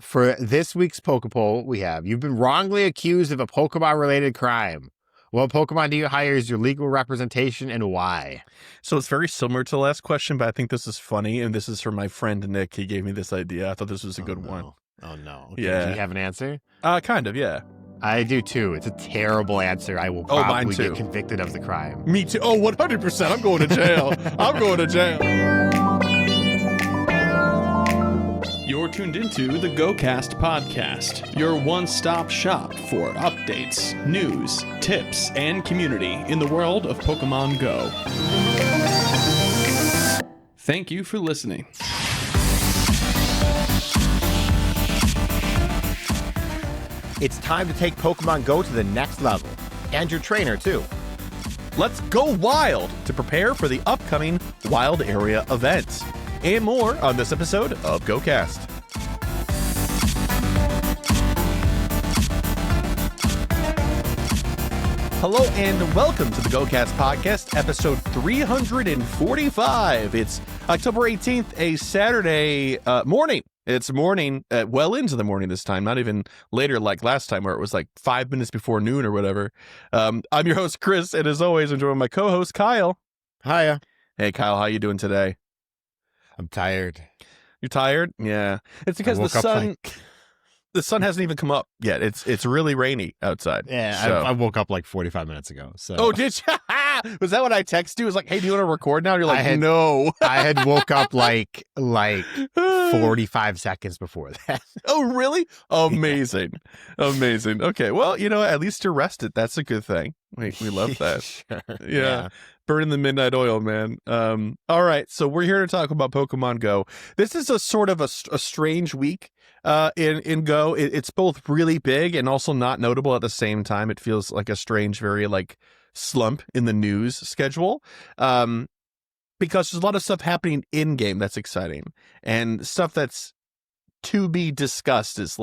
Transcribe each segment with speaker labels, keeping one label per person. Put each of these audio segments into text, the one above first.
Speaker 1: For this week's PokéPoll, you've been wrongly accused of a Pokemon-related crime. What Pokemon do you hire as your legal representation and why?
Speaker 2: So it's very similar to the last question, but I think this is funny, and this is from my friend Nick. He gave me this idea. I thought this was a good one.
Speaker 1: Oh, no. Okay.
Speaker 2: Yeah.
Speaker 1: Do you have an answer?
Speaker 2: Kind of, yeah.
Speaker 1: I do, too. It's a terrible answer. I will probably get convicted of the crime.
Speaker 2: Me too. Oh, 100%. I'm going to jail. I'm going to jail.
Speaker 3: You're tuned into the GOCast podcast, your one-stop shop for updates, news, tips, and community in the world of Pokemon Go. Thank you for listening.
Speaker 1: It's time to take Pokemon Go to the next level. And your trainer, too.
Speaker 2: Let's go wild to prepare for the upcoming Wild Area events. And more on this episode of GOCast. Hello and welcome to the GOCast podcast, episode 345. It's October 18th, a Saturday morning. It's morning, well into the morning this time, not even later like last time where it was like 5 minutes before noon or whatever. I'm your host, Chris, and as always, I'm joined by my co-host, Kyle.
Speaker 1: Hiya.
Speaker 2: Hey, Kyle, how you doing today?
Speaker 1: I'm tired.
Speaker 2: You're tired? Yeah. It's because the sun hasn't even come up yet. It's really rainy outside.
Speaker 1: Yeah,
Speaker 2: so.
Speaker 1: I would up like 45 minutes ago. So.
Speaker 2: Oh, did you? Was that what I texted you? It was like, hey, do you want to record now? And you're like, no.
Speaker 1: I had woke up like 45 seconds before that.
Speaker 2: Oh, really? Amazing. Yeah. Amazing. Okay. Well, at least you're rested. That's a good thing. We love that.
Speaker 1: Sure.
Speaker 2: Yeah. Burning the midnight oil, man. All right. So we're here to talk about Pokemon Go. This is a sort of a strange week in Go. It's both really big and also not notable at the same time. It feels like a strange, very slump in the news schedule. Because there's a lot of stuff happening in game that's exciting, and stuff that's to be discussed is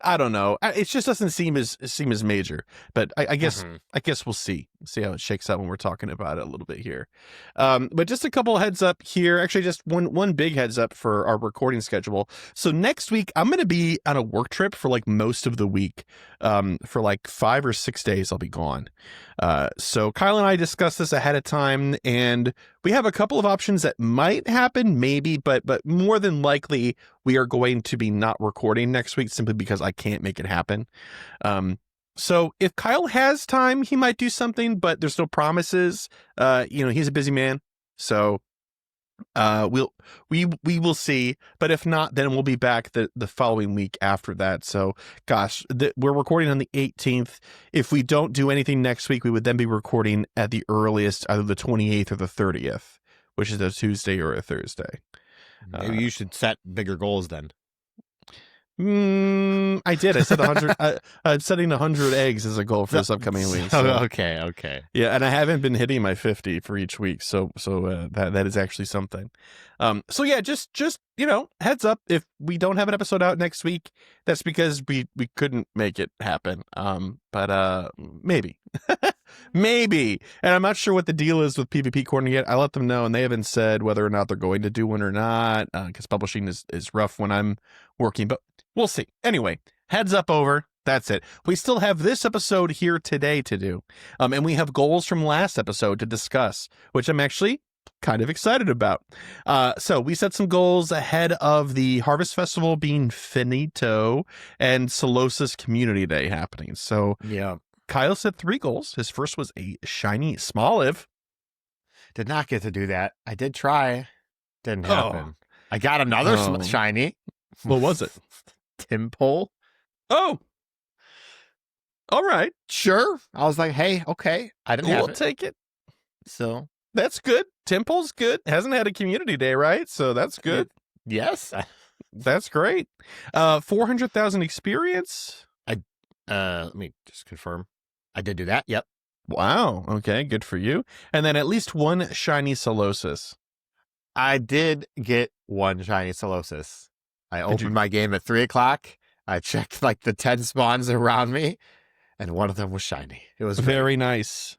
Speaker 2: I don't know. It just doesn't seem as major, but I guess we'll see how it shakes out when we're talking about it a little bit here. But just a couple heads up here. Actually, just one big heads up for our recording schedule. So next week I'm going to be on a work trip for most of the week. For 5 or 6 days I'll be gone. So Kyle and I discussed this ahead of time, and we have a couple of options that might happen, maybe, but more than likely we are going to be not recording next week simply because I can't make it happen. So if Kyle has time, he might do something, but there's no promises. He's a busy man, so we will see. But if not, then we'll be back the following week after that. So gosh, we're recording on the 18th. If we don't do anything next week, we would then be recording at the earliest either the 28th or the 30th, which is a Tuesday or a Thursday.
Speaker 1: Maybe you should set bigger goals then.
Speaker 2: I did. I said 100. I'm setting 100 eggs as a goal for this upcoming week. So.
Speaker 1: Okay.
Speaker 2: Yeah, and I haven't been hitting my 50 for each week, so that is actually something. So yeah, just heads up, if we don't have an episode out next week, that's because we couldn't make it happen. But maybe. Maybe. And I'm not sure what the deal is with PvP Corner yet. I let them know, and they haven't said whether or not they're going to do one or not, because publishing is rough when I'm working, but we'll see. Anyway, heads up over. That's it. We still have this episode here today to do. And we have goals from last episode to discuss, which I'm actually kind of excited about. So we set some goals ahead of the Harvest Festival being finito and Solosis Community Day happening. So
Speaker 1: yeah.
Speaker 2: Kyle set 3 goals. His first was a shiny Smoliv.
Speaker 1: Did not get to do that. I did try. Didn't happen. I got another shiny.
Speaker 2: What was it?
Speaker 1: Tympole.
Speaker 2: Oh. All right.
Speaker 1: Sure. I was like, hey, okay. I didn't have it.
Speaker 2: We'll take it.
Speaker 1: So.
Speaker 2: That's good. Tympole's good. Hasn't had a community day, right? So that's good.
Speaker 1: Yes.
Speaker 2: That's great. 400,000 experience.
Speaker 1: Let me just confirm. I did do that. Yep.
Speaker 2: Wow. Okay. Good for you. And then at least 1 shiny Solosis.
Speaker 1: I did get 1 shiny Solosis. I opened my game at 3:00. I checked the 10 spawns around me, and 1 of them was shiny. It was
Speaker 2: very nice.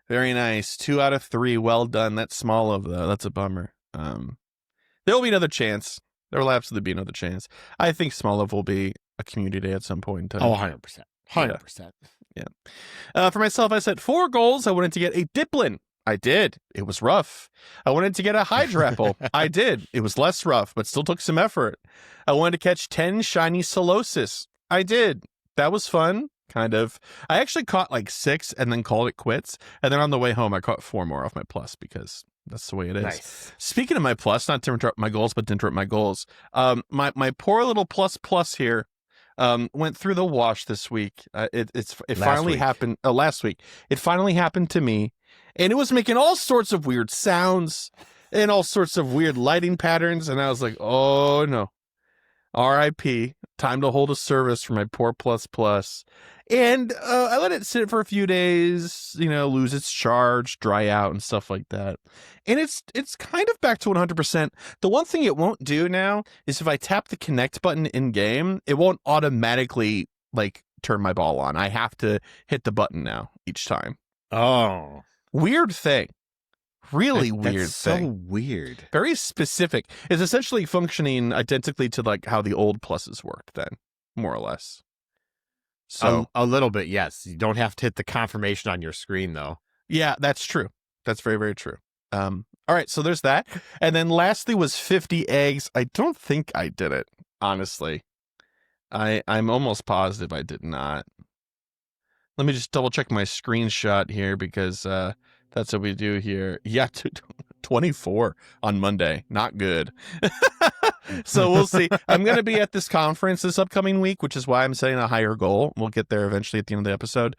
Speaker 2: Very nice. 2 out of 3. Well done. That's Smoliv, though. That's a bummer. There'll be another chance. There will absolutely be another chance. I think Small Love will be a community day at some point in time.
Speaker 1: Oh, 100%. 100%.
Speaker 2: For myself, I set 4 goals. I wanted to get a Diplin. I did. It was rough. I wanted to get a Hydrapple. I did. It was less rough, but still took some effort. I wanted to catch 10 shiny Solosis. I did. That was fun, kind of. I actually caught like 6 and then called it quits. And then on the way home, I caught 4 more off my plus because that's the way it is.
Speaker 1: Nice.
Speaker 2: Speaking of my plus, not to interrupt my goals, but to interrupt my goals. My poor little plus here went through the wash this week. It finally happened last week. It finally happened to me, and it was making all sorts of weird sounds and all sorts of weird lighting patterns. And I was like, oh no, R.I.P. Time to hold a service for my poor plus. And I let it sit for a few days, lose its charge, dry out, and stuff like that. And it's kind of back to 100%. The one thing it won't do now is if I tap the connect button in game, it won't automatically turn my ball on. I have to hit the button now each time.
Speaker 1: Oh,
Speaker 2: weird thing. Really weird
Speaker 1: that's
Speaker 2: thing.
Speaker 1: So weird.
Speaker 2: Very specific. It's essentially functioning identically to how the old pluses worked then, more or less. So
Speaker 1: a little bit, yes. You don't have to hit the confirmation on your screen, though.
Speaker 2: Yeah, that's true. That's very, very true. All right, so there's that. And then lastly was 50 eggs. I don't think I did it, honestly. I'm almost positive I did not. Let me just double check my screenshot here because that's what we do here. Yeah, 24 on Monday. Not good. So we'll see. I'm going to be at this conference this upcoming week, which is why I'm setting a higher goal. We'll get there eventually at the end of the episode.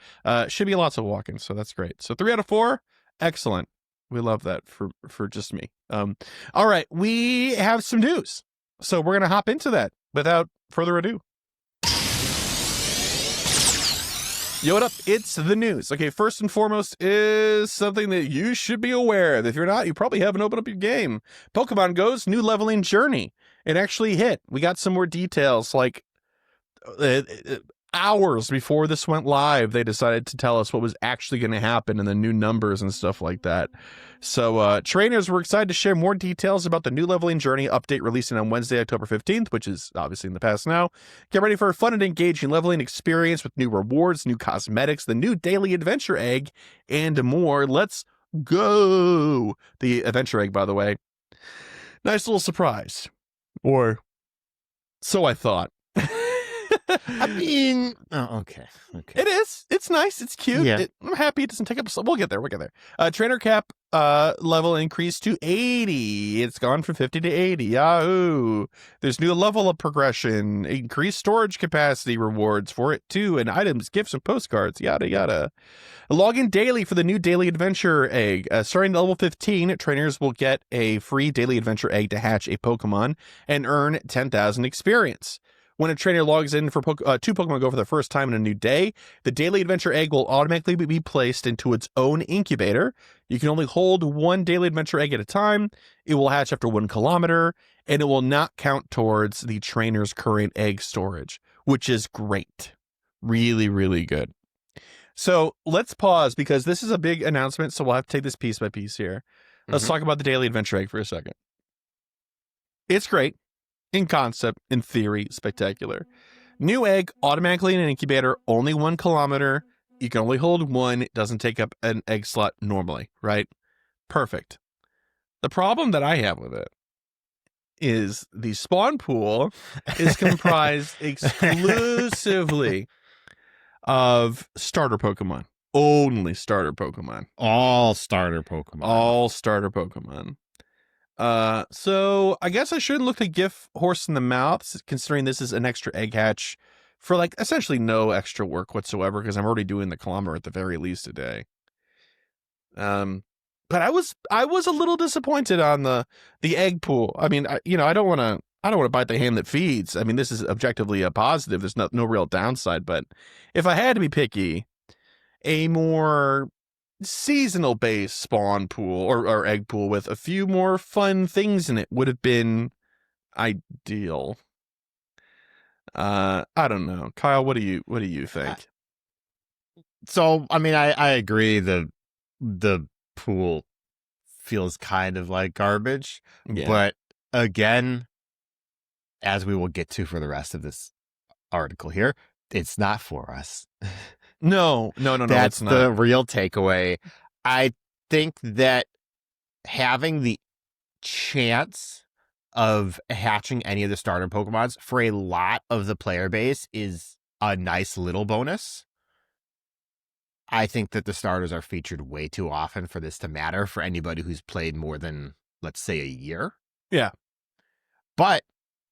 Speaker 2: Should be lots of walking, so that's great. So 3 out of 4, excellent. We love that for just me. All right, we have some news. So we're going to hop into that without further ado. Yo, what up? It's the news. Okay, first and foremost is something that you should be aware of. If you're not, you probably haven't opened up your game. Pokemon GO's new leveling journey. It actually hit. We got some more details, hours before this went live. They decided to tell us what was actually going to happen and the new numbers and stuff like that. So trainers were excited to share more details about the new leveling journey update releasing on Wednesday, October 15th, which is obviously in the past now. Get ready for a fun and engaging leveling experience with new rewards, new cosmetics, the new daily adventure egg, and more. Let's go. The adventure egg, by the way, nice little surprise. Or so I thought.
Speaker 1: I mean, okay.
Speaker 2: It is. It's nice. It's cute.
Speaker 1: Yeah.
Speaker 2: I'm happy it doesn't take up. We'll get there. Trainer cap level increased to 80. It's gone from 50 to 80. Yahoo! There's new level of progression, increased storage capacity rewards for it too, and items, gifts, and postcards. Yada yada. Log in daily for the new daily adventure egg. Starting at level 15, trainers will get a free daily adventure egg to hatch a Pokemon and earn 10,000 experience. When a trainer logs in for to Pokemon GO for the first time in a new day, the daily adventure egg will automatically be placed into its own incubator. You can only hold 1 daily adventure egg at a time. It will hatch after 1 kilometer, and it will not count towards the trainer's current egg storage, which is great. Really, really good. So let's pause because this is a big announcement, so we'll have to take this piece by piece here. Let's talk about the daily adventure egg for a second. It's great. In concept, in theory, spectacular. New egg, automatically in an incubator, only 1 kilometer. You can only hold 1. It doesn't take up an egg slot normally, right? Perfect. The problem that I have with it is the spawn pool is comprised exclusively of starter Pokemon. Only starter Pokemon.
Speaker 1: All starter Pokemon.
Speaker 2: All starter Pokemon. So I guess I shouldn't look to give horse in the mouth, considering this is an extra egg hatch for essentially no extra work whatsoever, because I'm already doing the kilometer at the very least a day. But I was a little disappointed on the egg pool. I mean, I don't want to bite the hand that feeds. I mean, this is objectively a positive. There's no real downside, but if I had to be picky, a more seasonal based spawn pool or egg pool with a few more fun things in it would have been ideal. I don't know. Kyle, what do you think?
Speaker 1: So, I mean, I agree. The pool feels kind of like garbage,
Speaker 2: Yeah.
Speaker 1: but again, as we will get to for the rest of this article here, it's not for us.
Speaker 2: No,
Speaker 1: That's
Speaker 2: it's not.
Speaker 1: the real takeaway. I think that having the chance of hatching any of the starter Pokemons for a lot of the player base is a nice little bonus. I think that the starters are featured way too often for this to matter for anybody who's played more than, let's say, a year.
Speaker 2: Yeah.
Speaker 1: But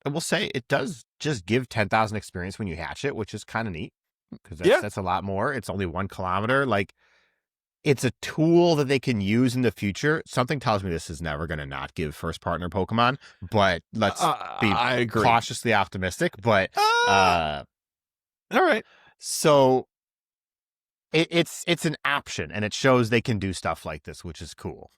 Speaker 1: I will say it does just give 10,000 experience when you hatch it, which is kind of neat because that's a lot more. It's only 1 kilometer. Like, it's a tool that they can use in the future. Something tells me this is never going to not give first partner Pokemon, but let's be cautiously optimistic. But
Speaker 2: all right.
Speaker 1: So it's an option, and it shows they can do stuff like this, which is cool.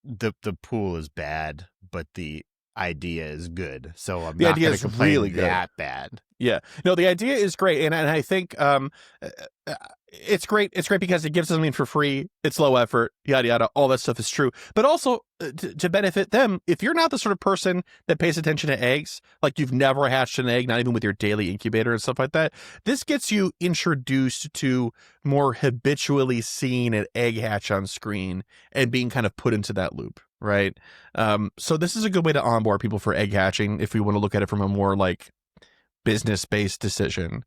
Speaker 1: The pool is bad, but the idea is good. So I'm not going to complain really that bad.
Speaker 2: Yeah. No, the idea is great. And I think it's great. It's great because it gives something for free. It's low effort, yada, yada. All that stuff is true. But also to benefit them, if you're not the sort of person that pays attention to eggs, like you've never hatched an egg, not even with your daily incubator and stuff like that, this gets you introduced to more habitually seeing an egg hatch on screen and being kind of put into that loop. Right. So this is a good way to onboard people for egg hatching if we want to look at it from a more like business-based decision.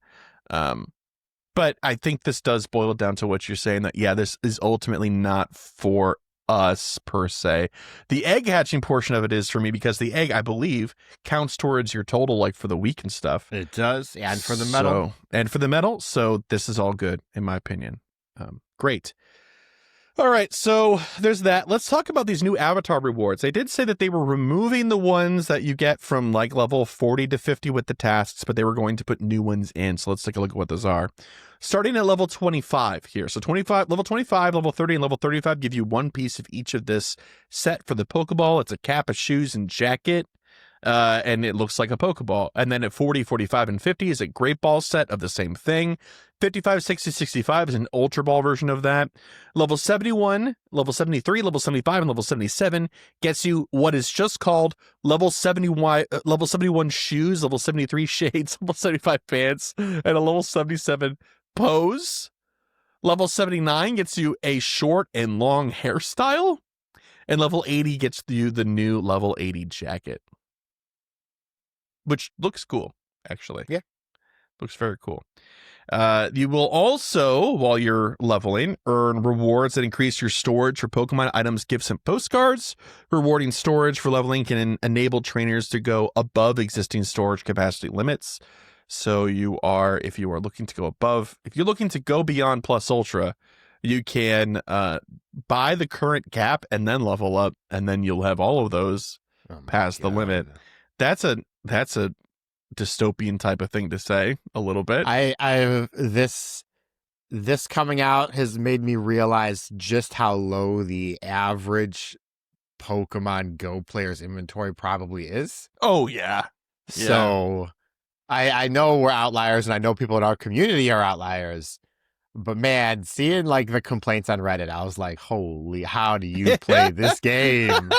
Speaker 2: But I think this does boil down to what you're saying, that, yeah, this is ultimately not for us per se. The egg hatching portion of it is for me because the egg, I believe, counts towards your total, like for the week and stuff.
Speaker 1: It does. And for the medal.
Speaker 2: So this is all good, in my opinion. Great. All right, so there's that. Let's talk about these new avatar rewards. They did say that they were removing the ones that you get from like level 40 to 50 with the tasks, but they were going to put new ones in. So let's take a look at what those are. Starting at level 25 here. So level 25, level 30, and level 35 give you 1 piece of each of this set for the Pokeball. It's a cap, a shoes, and jacket. And it looks like a Pokeball. And then at 40, 45, and 50 is a Great Ball set of the same thing. 55, 60, 65 is an Ultra Ball version of that. Level 71, level 73, level 75, and level 77 gets you what is just called level 71 shoes, level 73 shades, level 75 pants, and a level 77 pose. Level 79 gets you a short and long hairstyle. And level 80 gets you the new level 80 jacket. Which looks cool, actually.
Speaker 1: Yeah.
Speaker 2: Looks very cool. You will also, while you're leveling, earn rewards that increase your storage for Pokemon items, gifts, and postcards. Rewarding storage for leveling can enable trainers to go above existing storage capacity limits. So if you are looking to go above, if you're looking to go beyond Plus Ultra, you can buy the current cap and then level up, and then you'll have all of those past the limit. That's a dystopian type of thing to say a little bit.
Speaker 1: This coming out has made me realize just how low the average Pokemon Go player's inventory probably is.
Speaker 2: Oh yeah.
Speaker 1: So I know we're outliers, and I know people in our community are outliers. But man, seeing like the complaints on Reddit, I was like, holy, how do you play this game?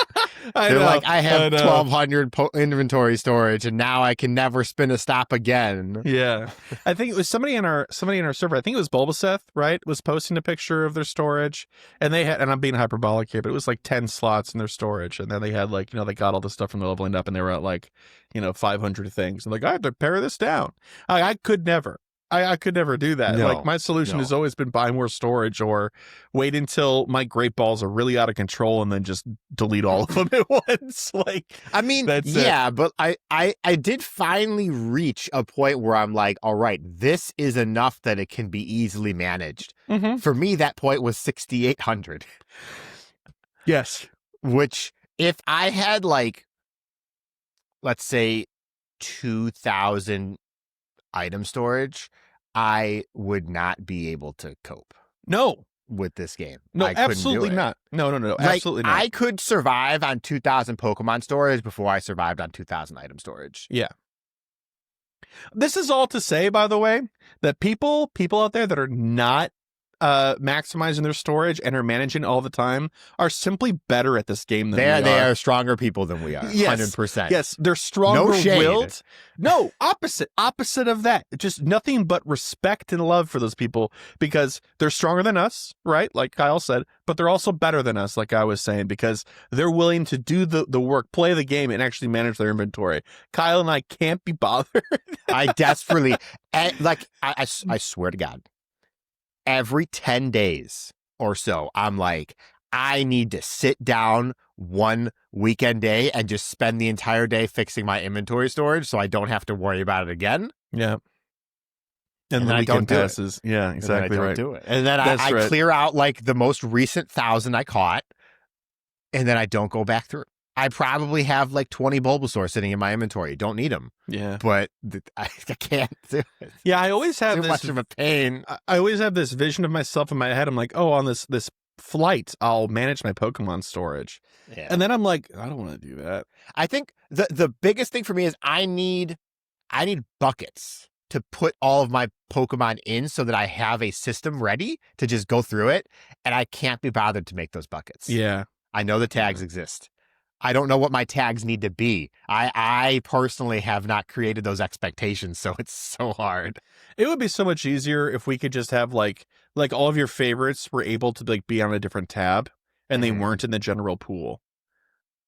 Speaker 1: They're like, I have 1,200 inventory storage, and now I can never spin a stop again.
Speaker 2: Yeah. I think it was somebody in our server, I think it was Bulbasaur, right, was posting a picture of their storage, and they had, and I'm being hyperbolic here, but it was like 10 slots in their storage, and then they had like, they got all the stuff from the leveling up, and they were at like, 500 things. And like, I have to pare this down. I could never. I could never do that.
Speaker 1: No,
Speaker 2: like my solution has always been buy more storage or wait until my Great Balls are really out of control and then just delete all of them at once. Like,
Speaker 1: I mean, but I did finally reach a point where I'm like, all right, this is enough that it can be easily managed.
Speaker 2: Mm-hmm.
Speaker 1: For me, that point was 6,800.
Speaker 2: Yes.
Speaker 1: Which if I had like, let's say 2,000 item storage, I would not be able to cope.
Speaker 2: No.
Speaker 1: With this game.
Speaker 2: No, absolutely not. No. Like, absolutely not.
Speaker 1: I could survive on 2,000 Pokemon storage before I survived on 2,000 item storage.
Speaker 2: Yeah. This is all to say, by the way, that people out there that are not maximizing their storage and are managing all the time are simply better at this game than we are.
Speaker 1: They are stronger people than we are.
Speaker 2: Yes.
Speaker 1: 100%.
Speaker 2: Yes, they're stronger
Speaker 1: No shade.
Speaker 2: willed. No, opposite of that. Just nothing but respect and love for those people because they're stronger than us, right? Like Kyle said, but they're also better than us, like I was saying, because they're willing to do the work, play the game, and actually manage their inventory. Kyle and I can't be bothered.
Speaker 1: I desperately, I swear to God, every 10 days or so, I'm like, I need to sit down one weekend day and just spend the entire day fixing my inventory storage so I don't have to worry about it again.
Speaker 2: Yeah.
Speaker 1: And
Speaker 2: the
Speaker 1: then I don't
Speaker 2: weekend
Speaker 1: do it.
Speaker 2: passes. Yeah, exactly
Speaker 1: and then I
Speaker 2: right.
Speaker 1: don't do it. And then
Speaker 2: That's
Speaker 1: I
Speaker 2: right.
Speaker 1: clear out like the most recent 1,000 I caught, and then I don't go back through. I probably have like 20 Bulbasaur sitting in my inventory. Don't need them,
Speaker 2: Yeah.
Speaker 1: but I can't do it.
Speaker 2: Yeah, I always have
Speaker 1: Too
Speaker 2: this
Speaker 1: much of a pain.
Speaker 2: I always have this vision of myself in my head. I'm like, oh, on this flight, I'll manage my Pokemon storage.
Speaker 1: Yeah.
Speaker 2: And then I'm like, I don't want to do that.
Speaker 1: I think the biggest thing for me is I need buckets to put all of my Pokemon in so that I have a system ready to just go through it, and I can't be bothered to make those buckets.
Speaker 2: Yeah.
Speaker 1: I know the tags exist. I don't know what my tags need to be. I personally have not created those expectations, so it's so hard.
Speaker 2: It would be so much easier if we could just have like all of your favorites were able to like be on a different tab and they
Speaker 1: Mhm.
Speaker 2: weren't in the general pool.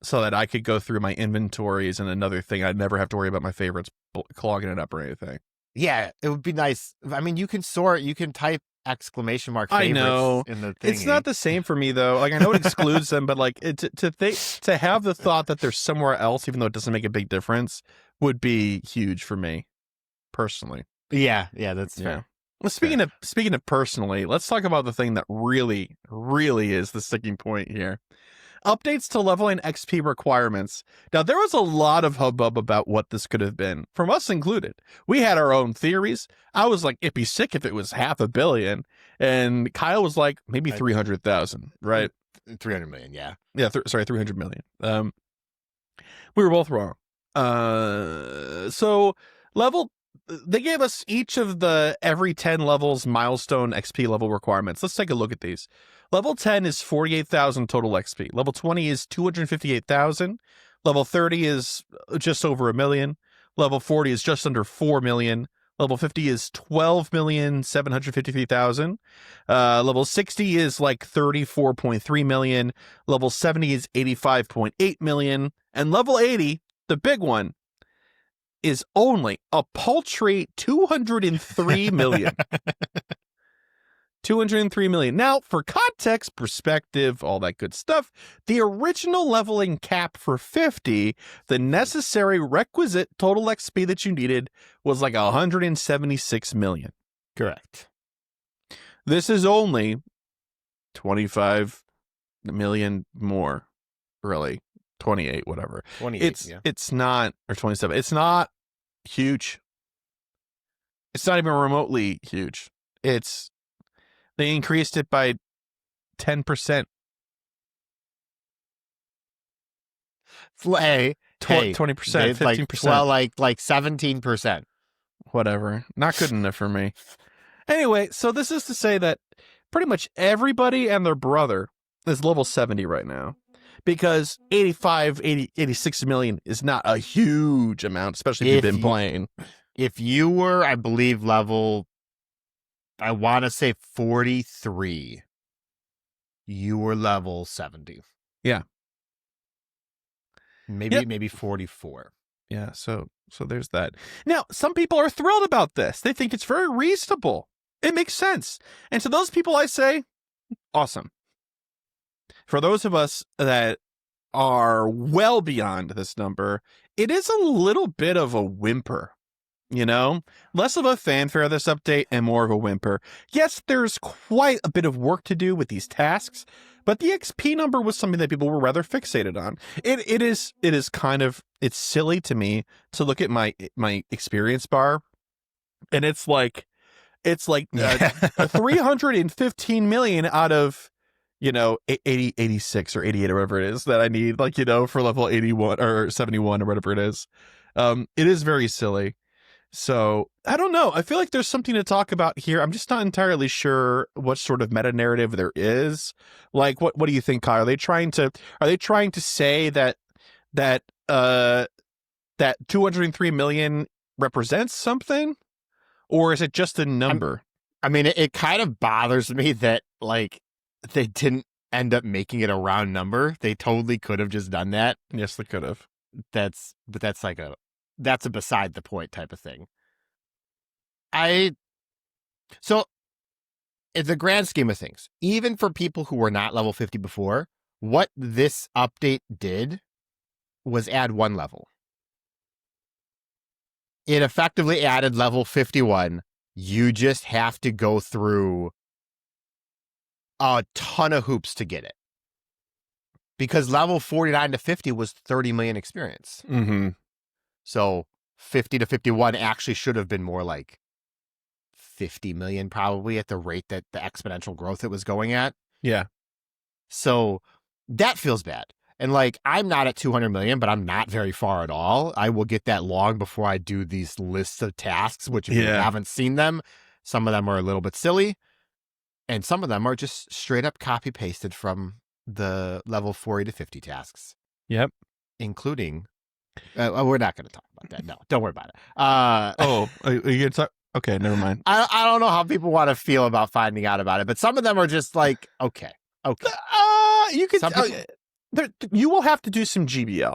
Speaker 2: So that I could go through my inventories and another thing. I'd never have to worry about my favorites clogging it up or anything.
Speaker 1: Yeah, it would be nice. I mean, you can sort, you can type exclamation mark
Speaker 2: I
Speaker 1: favorites
Speaker 2: know.
Speaker 1: in the thingy.
Speaker 2: It's not the same for me though. Like I know it excludes them, but like to have the thought that they're somewhere else, even though it doesn't make a big difference, would be huge for me personally.
Speaker 1: Yeah, that's fair.
Speaker 2: Well, speaking of personally, let's talk about the thing that really is the sticking point here. Updates to leveling XP requirements. Now, there was a lot of hubbub about what this could have been, from us included. We had our own theories. I was like, it'd be sick if it was 500 million. And Kyle was like, maybe 300,000, right?
Speaker 1: 300 million, yeah.
Speaker 2: Yeah, 300 million. We were both wrong. So they gave us each of the every 10 levels milestone XP level requirements. Let's take a look at these. Level 10 is 48,000 total XP. Level 20 is 258,000. Level 30 is just over 1 million. Level 40 is just under 4 million. Level 50 is 12,753,000. Level 60 is like 34.3 million. Level 70 is 85.8 million. And level 80, the big one, is only a paltry 203 million. 203 million. Now, for context, perspective, all that good stuff, the original leveling cap for 50, the necessary requisite total XP that you needed was like 176 million.
Speaker 1: Correct.
Speaker 2: This is only 25 million more, really. 28, whatever.
Speaker 1: 28,
Speaker 2: It's not, or 27. It's not huge. It's not even remotely huge. They increased it by 10%.
Speaker 1: Hey,
Speaker 2: 20%, 15%.
Speaker 1: Well, like 17%.
Speaker 2: Whatever. Not good enough for me. Anyway, so this is to say that pretty much everybody and their brother is level 70 right now. Because 86 million is not a huge amount, especially if you've been playing.
Speaker 1: If you were, I believe, level, I want to say 43, you were level 70.
Speaker 2: Yeah.
Speaker 1: Maybe 44.
Speaker 2: Yeah, so there's that. Now, some people are thrilled about this. They think it's very reasonable. It makes sense. And to those people, I say, awesome. For those of us that are well beyond this number, it is a little bit of a whimper, you know? Less of a fanfare, this update, and more of a whimper. Yes, there's quite a bit of work to do with these tasks, but the XP number was something that people were rather fixated on. It is kind of, it's silly to me to look at my experience bar, and it's like 315 million out of, 86 or 88 or whatever it is that I need, for level 81 or 71 or whatever it is. It is very silly. So I don't know. I feel like there's something to talk about here. I'm just not entirely sure what sort of meta narrative there is. Like, what do you think, Kyle? Are they trying to say that that 203 million represents something, or is it just a number?
Speaker 1: I mean, it kind of bothers me that like they didn't end up making it a round number. They totally could have just done that.
Speaker 2: Yes, they could have.
Speaker 1: That's a beside the point type of thing. So in the grand scheme of things, even for people who were not level 50 before, what this update did was add 1 level. It effectively added level 51. You just have to go through a ton of hoops to get it. Because level 49 to 50 was 30 million experience.
Speaker 2: Mm-hmm.
Speaker 1: So 50 to 51 actually should have been more like 50 million probably at the rate that the exponential growth it was going at.
Speaker 2: Yeah.
Speaker 1: So that feels bad. And like, I'm not at 200 million, but I'm not very far at all. I will get that long before I do these lists of tasks, which if you haven't seen them, some of them are a little bit silly. And some of them are just straight up copy pasted from the level 40 to 50 tasks.
Speaker 2: Yep.
Speaker 1: Including, we're not going to talk about that. No, don't worry about it.
Speaker 2: Are you going to talk? Okay, never mind.
Speaker 1: I don't know how people want to feel about finding out about it, but some of them are just like, okay.
Speaker 2: You could. You will have to do some GBL.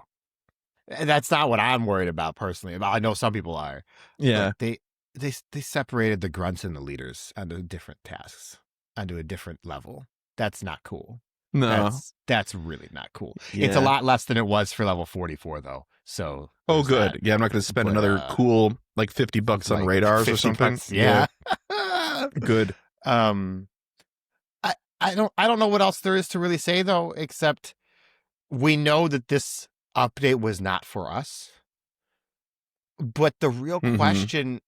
Speaker 1: That's not what I'm worried about personally. I know some people are.
Speaker 2: Yeah.
Speaker 1: But they separated the grunts and the leaders onto different tasks, onto a different level. That's not cool.
Speaker 2: No.
Speaker 1: That's really not cool.
Speaker 2: Yeah.
Speaker 1: It's a lot less than it was for level 44 though. So
Speaker 2: good.
Speaker 1: That.
Speaker 2: Yeah, I'm not going to spend another cool like $50 on radars or something.
Speaker 1: Yeah.
Speaker 2: Good.
Speaker 1: I don't know what else there is to really say though, except we know that this update was not for us. But the real question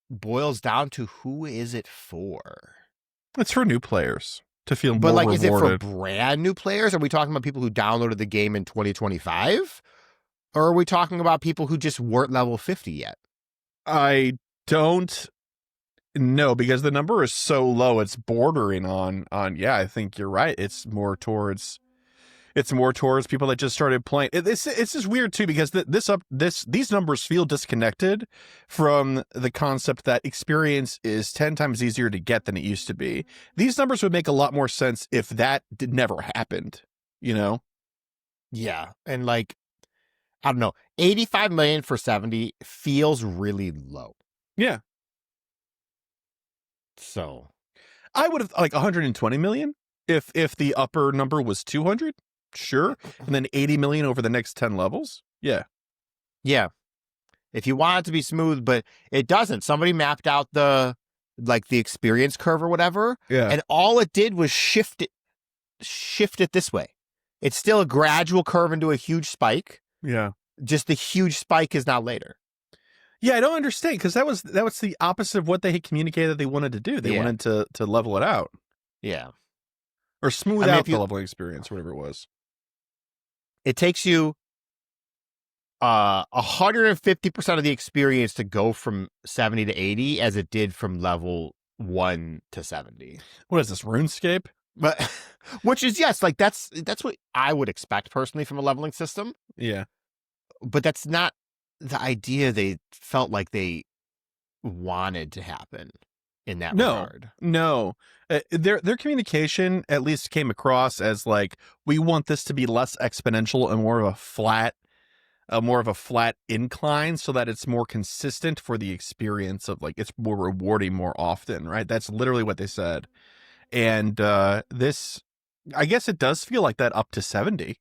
Speaker 1: boils down to who is it for?
Speaker 2: It's for new players to feel
Speaker 1: but
Speaker 2: more
Speaker 1: like,
Speaker 2: rewarded.
Speaker 1: Is it for brand new players? Are we talking about people who downloaded the game in 2025? Or are we talking about people who just weren't level 50 yet?
Speaker 2: I don't know, because the number is so low. It's bordering on. Yeah, I think you're right. It's more towards people that just started playing. It's just weird too, because these numbers feel disconnected from the concept that experience is 10 times easier to get than it used to be. These numbers would make a lot more sense if that never happened, you know?
Speaker 1: Yeah. And like, I don't know, 85 million for 70 feels really low.
Speaker 2: Yeah.
Speaker 1: So
Speaker 2: I would have like 120 million if the upper number was 200. Sure. And then 80 million over the next 10 levels. Yeah.
Speaker 1: Yeah. If you want it to be smooth, but it doesn't. Somebody mapped out the experience curve or whatever.
Speaker 2: Yeah.
Speaker 1: And all it did was shift it this way. It's still a gradual curve into a huge spike.
Speaker 2: Yeah.
Speaker 1: Just the huge spike is now later.
Speaker 2: Yeah, I don't understand, because that was the opposite of what they had communicated that they wanted to do. They wanted to level it out.
Speaker 1: Yeah.
Speaker 2: Or smooth out the leveling experience, whatever it was.
Speaker 1: It takes you 150% of the experience to go from 70 to 80 as it did from level 1 to 70.
Speaker 2: What is this, RuneScape?
Speaker 1: But which is, yes, like that's what I would expect personally from a leveling system.
Speaker 2: Yeah.
Speaker 1: But that's not the idea they felt like they wanted to happen in that regard.
Speaker 2: No. Their communication at least came across as like, we want this to be less exponential and more of a flat incline, so that it's more consistent for the experience of like, it's more rewarding more often, right? That's literally what they said. And this, I guess it does feel like that up to 70.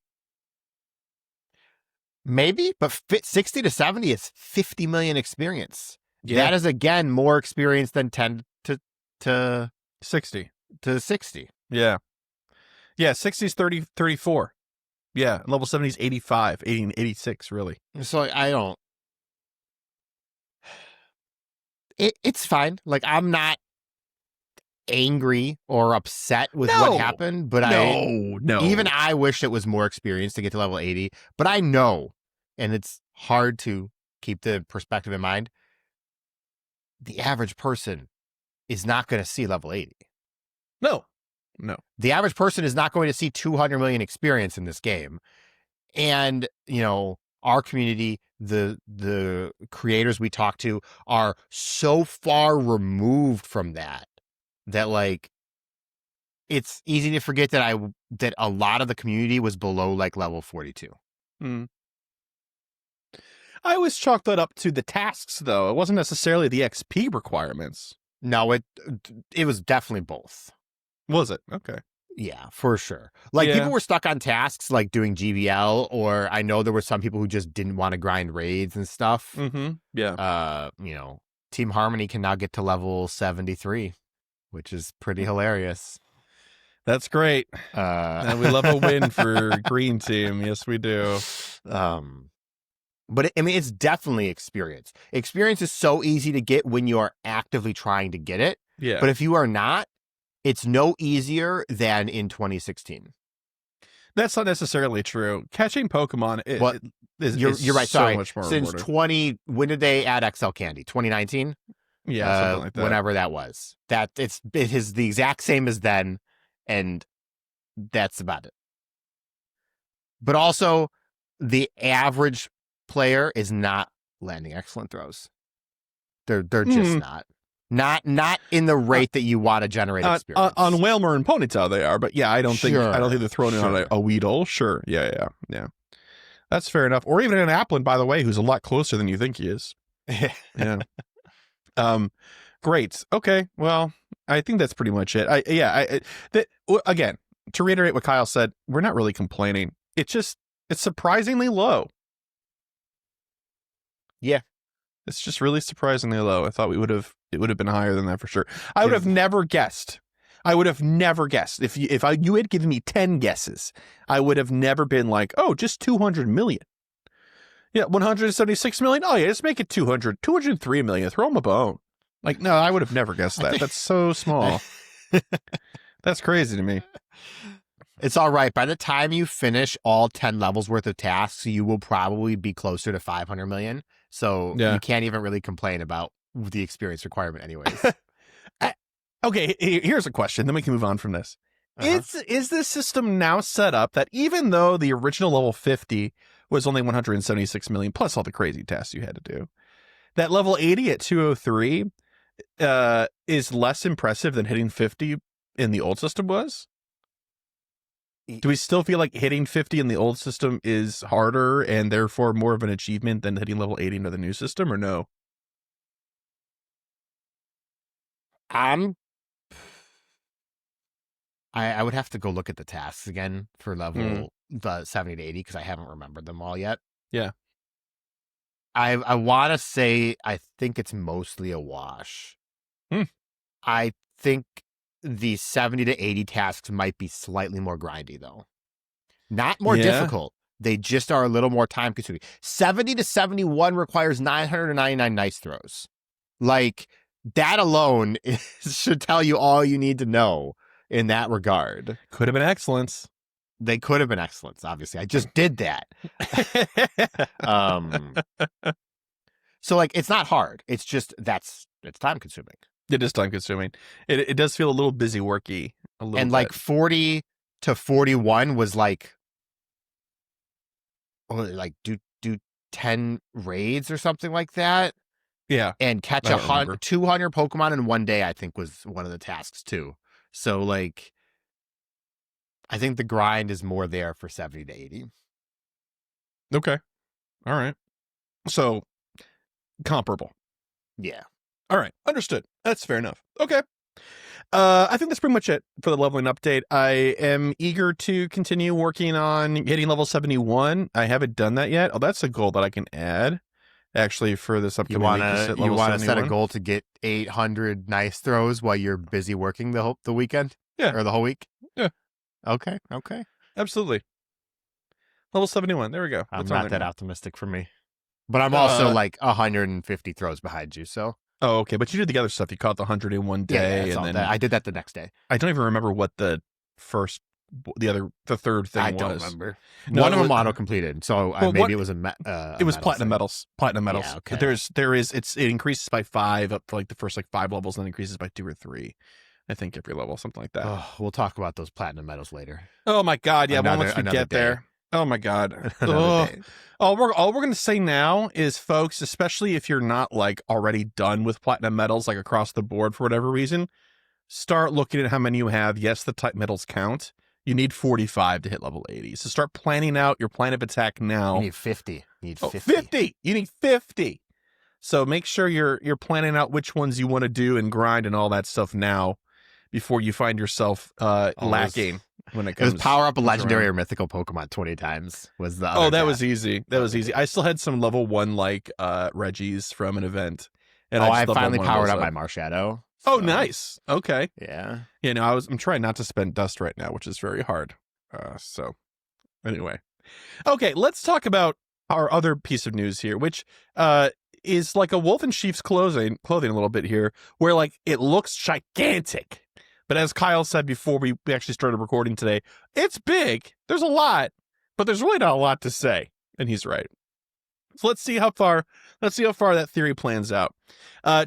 Speaker 1: Maybe, but 60 to 70 is 50 million experience.
Speaker 2: Yeah.
Speaker 1: That is, again, more experience than 10 to
Speaker 2: 60.
Speaker 1: To 60.
Speaker 2: Yeah. Yeah, 60 is 34. Yeah, level 70 is 85, 80, and 86, really.
Speaker 1: So I don't... It's fine. Like, I'm not angry or upset with what happened, but even I wish it was more experience to get to level 80, but I know, and it's hard to keep the perspective in mind, the average person is not going to see level 80.
Speaker 2: No.
Speaker 1: The average person is not going to see 200 million experience in this game. And, our community, the creators we talk to are so far removed from that like it's easy to forget that a lot of the community was below like level 42.
Speaker 2: I always chalked that up to the tasks, though. It wasn't necessarily the XP requirements.
Speaker 1: No, it was definitely both.
Speaker 2: Was it? Okay.
Speaker 1: Yeah, for sure. Like people were stuck on tasks like doing GBL, or I know there were some people who just didn't want to grind raids and stuff.
Speaker 2: Mm-hmm. Yeah.
Speaker 1: Team Harmony can now get to level 73, which is pretty hilarious.
Speaker 2: That's great. And we love a win for Green Team. Yes, we do.
Speaker 1: But it's definitely experience. Experience is so easy to get when you are actively trying to get it.
Speaker 2: Yeah.
Speaker 1: But if you are not, it's no easier than in 2016.
Speaker 2: That's not necessarily true. Catching Pokemon is
Speaker 1: you're right.
Speaker 2: So
Speaker 1: Sorry.
Speaker 2: much more
Speaker 1: Since
Speaker 2: rewarding.
Speaker 1: when did they add XL Candy? 2019?
Speaker 2: Yeah, something like that.
Speaker 1: Whenever that was. It is the exact same as then, and that's about it. But also, the average player is not landing excellent throws. They're just not. Not in the rate that you want to generate experience.
Speaker 2: On Whalmer and Ponytail they are, but yeah, I don't think they're throwing it on a Weedle. Sure. Yeah. That's fair enough. Or even an Applin, by the way, who's a lot closer than you think he is. Yeah. Great. Okay. Well, I think that's pretty much it. Again, to reiterate what Kyle said, we're not really complaining. It's surprisingly low.
Speaker 1: Yeah.
Speaker 2: It's just really surprisingly low. I thought it would have been higher than that for sure. I would have never guessed. If you had given me 10 guesses, I would have never been like, oh, just 200 million. Yeah, 176 million. Oh yeah, just make it 200, 203 million. Throw them a bone. Like, no, I would have never guessed that. That's so small. That's crazy to me.
Speaker 1: It's all right. By the time you finish all 10 levels worth of tasks, you will probably be closer to 500 million. So you can't even really complain about the experience requirement anyways.
Speaker 2: Okay, here's a question. Then we can move on from this. Is this system now set up that even though the original level 50 was only 176 million plus all the crazy tasks you had to do, that level 80 at 203 is less impressive than hitting 50 in the old system was? Do we still feel like hitting 50 in the old system is harder and therefore more of an achievement than hitting level 80 into the new system, or no?
Speaker 1: I would have to go look at the tasks again for level the 70 to 80 because I haven't remembered them all yet.
Speaker 2: Yeah.
Speaker 1: I want to say I think it's mostly a wash. I think the 70 to 80 tasks might be slightly more grindy, though. Not more difficult. They just are a little more time consuming. 70 to 71 requires 999 nice throws. Like, that alone should tell you all you need to know in that regard.
Speaker 2: Could have been excellence.
Speaker 1: They could have been excellence, obviously. I just did that. So, like, it's not hard. It's just it's time consuming.
Speaker 2: It is time consuming. It does feel a little busy worky.
Speaker 1: And like 40 to 41 was like do 10 raids or something like that.
Speaker 2: Yeah.
Speaker 1: And catch 200 Pokemon in one day, I think was one of the tasks too. So like, I think the grind is more there for 70 to 80.
Speaker 2: Okay. All right. So comparable.
Speaker 1: Yeah.
Speaker 2: All right. Understood. That's fair enough. Okay. I think that's pretty much it for the leveling update. I am eager to continue working on hitting level 71. I haven't done that yet. Oh, that's a goal that I can add actually for this upcoming week.
Speaker 1: You want to set a goal to get 800 nice throws while you're busy working the weekend?
Speaker 2: Yeah.
Speaker 1: Or the whole week?
Speaker 2: Yeah.
Speaker 1: Okay.
Speaker 2: Absolutely. Level 71. There we go.
Speaker 1: I'm not that optimistic for me. But I'm also like 150 throws behind you, so.
Speaker 2: Oh, okay. But you did the other stuff. You caught the 100 in one day.
Speaker 1: Yeah,
Speaker 2: and then
Speaker 1: I did that the next day.
Speaker 2: I don't even remember what the first the third thing
Speaker 1: I
Speaker 2: was.
Speaker 1: don't remember.
Speaker 2: No,
Speaker 1: One of
Speaker 2: it
Speaker 1: them
Speaker 2: was-
Speaker 1: auto completed, so
Speaker 2: Well,
Speaker 1: maybe it was a
Speaker 2: It was
Speaker 1: medal
Speaker 2: platinum
Speaker 1: thing.
Speaker 2: medals. Platinum medals.
Speaker 1: Yeah, okay.
Speaker 2: It increases by 5 up for like the first like 5 levels, and then increases by 2 or 3. I think every level, something like that.
Speaker 1: Oh, we'll talk about those platinum medals later.
Speaker 2: Oh my god, yeah.
Speaker 1: Another-
Speaker 2: Once we
Speaker 1: another
Speaker 2: get
Speaker 1: day.
Speaker 2: there. Oh my god.
Speaker 1: Another
Speaker 2: Ugh.
Speaker 1: day.
Speaker 2: All we're gonna say now is, folks, especially if you're not like already done with platinum medals, like across the board for whatever reason, start looking at how many you have. Yes, the type medals count. You need 45 to hit level 80. So start planning out your plan of attack now.
Speaker 1: You need 50. You need 50.
Speaker 2: 50. You need 50. So make sure you're planning out which ones you want to do and grind and all that stuff now, before you find yourself lacking when it
Speaker 1: It
Speaker 2: comes.
Speaker 1: was power up a legendary
Speaker 2: around.
Speaker 1: or mythical Pokemon 20 times. Was the
Speaker 2: Oh,
Speaker 1: other
Speaker 2: that
Speaker 1: path.
Speaker 2: was easy. That was easy. I still had some level 1 like Reggies from an event. And
Speaker 1: I
Speaker 2: just
Speaker 1: finally
Speaker 2: leveled one of
Speaker 1: powered
Speaker 2: those
Speaker 1: up my Marshadow.
Speaker 2: Oh,
Speaker 1: so,
Speaker 2: nice. Okay.
Speaker 1: Yeah.
Speaker 2: You know, I'm trying not to spend dust right now, which is very hard. So anyway. Okay, let's talk about our other piece of news here, which is like a wolf in sheep's clothing a little bit here, where like it looks gigantic. But as Kyle said before we actually started recording today, it's big. There's a lot, but there's really not a lot to say. And he's right. So let's see how far that theory plans out.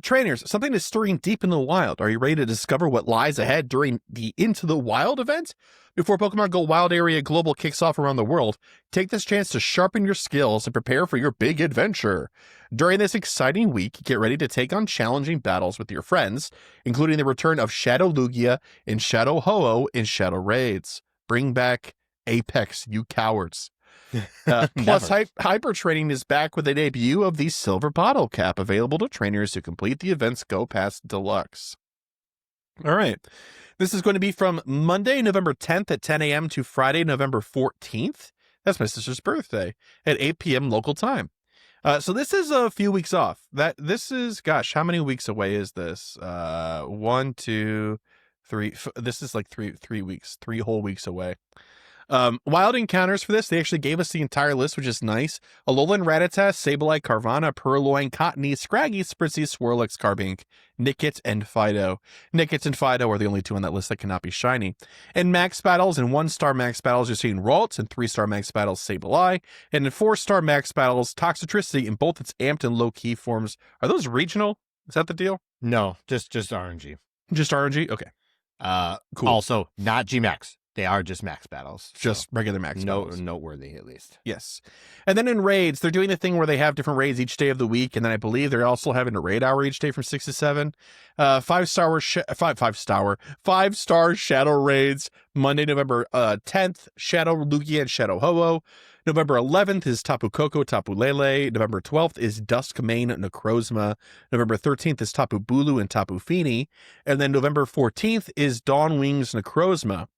Speaker 2: Trainers, something is stirring deep in the wild. Are you ready to discover what lies ahead during the Into the Wild event? Before Pokemon GO Wild Area Global kicks off around the world, take this chance to sharpen your skills and prepare for your big adventure. During this exciting week, get ready to take on challenging battles with your friends, including the return of Shadow Lugia and Shadow Ho-Oh in Shadow Raids. Bring back Apex, you cowards. Plus, Hyper Training is back with a debut of the Silver Bottle Cap, available to trainers who complete the event's Go Pass Deluxe. All right. This is going to be from Monday, November 10th at 10 a.m. to Friday, November 14th. That's my sister's birthday at 8 p.m. local time. So this is a few weeks off. This is, gosh, how many weeks away is this? 1, 2, 3. This is like three weeks, 3 whole weeks away. Wild encounters for this, they actually gave us the entire list, which is nice. Alolan Rattata, Sableye, Carvanha, Purloin, Cottony, Scraggy, Spritzy, Swirlix, Carbink, Nickit, and Fido. Nickit and Fido are the only 2 on that list that cannot be shiny. In max battles and 1-star max battles, you're seeing Ralts, and 3-star max battles, Sableye, and in 4-star max battles, Toxtricity in both its amped and low-key forms. Are those regional? Is that the deal?
Speaker 1: No, just RNG.
Speaker 2: Just RNG? Okay. Cool.
Speaker 1: Also, not Gmax. They are just max battles.
Speaker 2: Just regular max battles.
Speaker 1: Noteworthy, at least.
Speaker 2: Yes. And then in raids, they're doing the thing where they have different raids each day of the week. And then I believe they're also having a raid hour each day from 6 to 7. 5-star Shadow Raids, Monday, November 10th, Shadow Lugia and Shadow Ho-Oh. November 11th is Tapu Koko, Tapu Lele. November 12th is Duskmane Necrozma. November 13th is Tapu Bulu and Tapu Fini. And then November 14th is Dawn Wings Necrozma.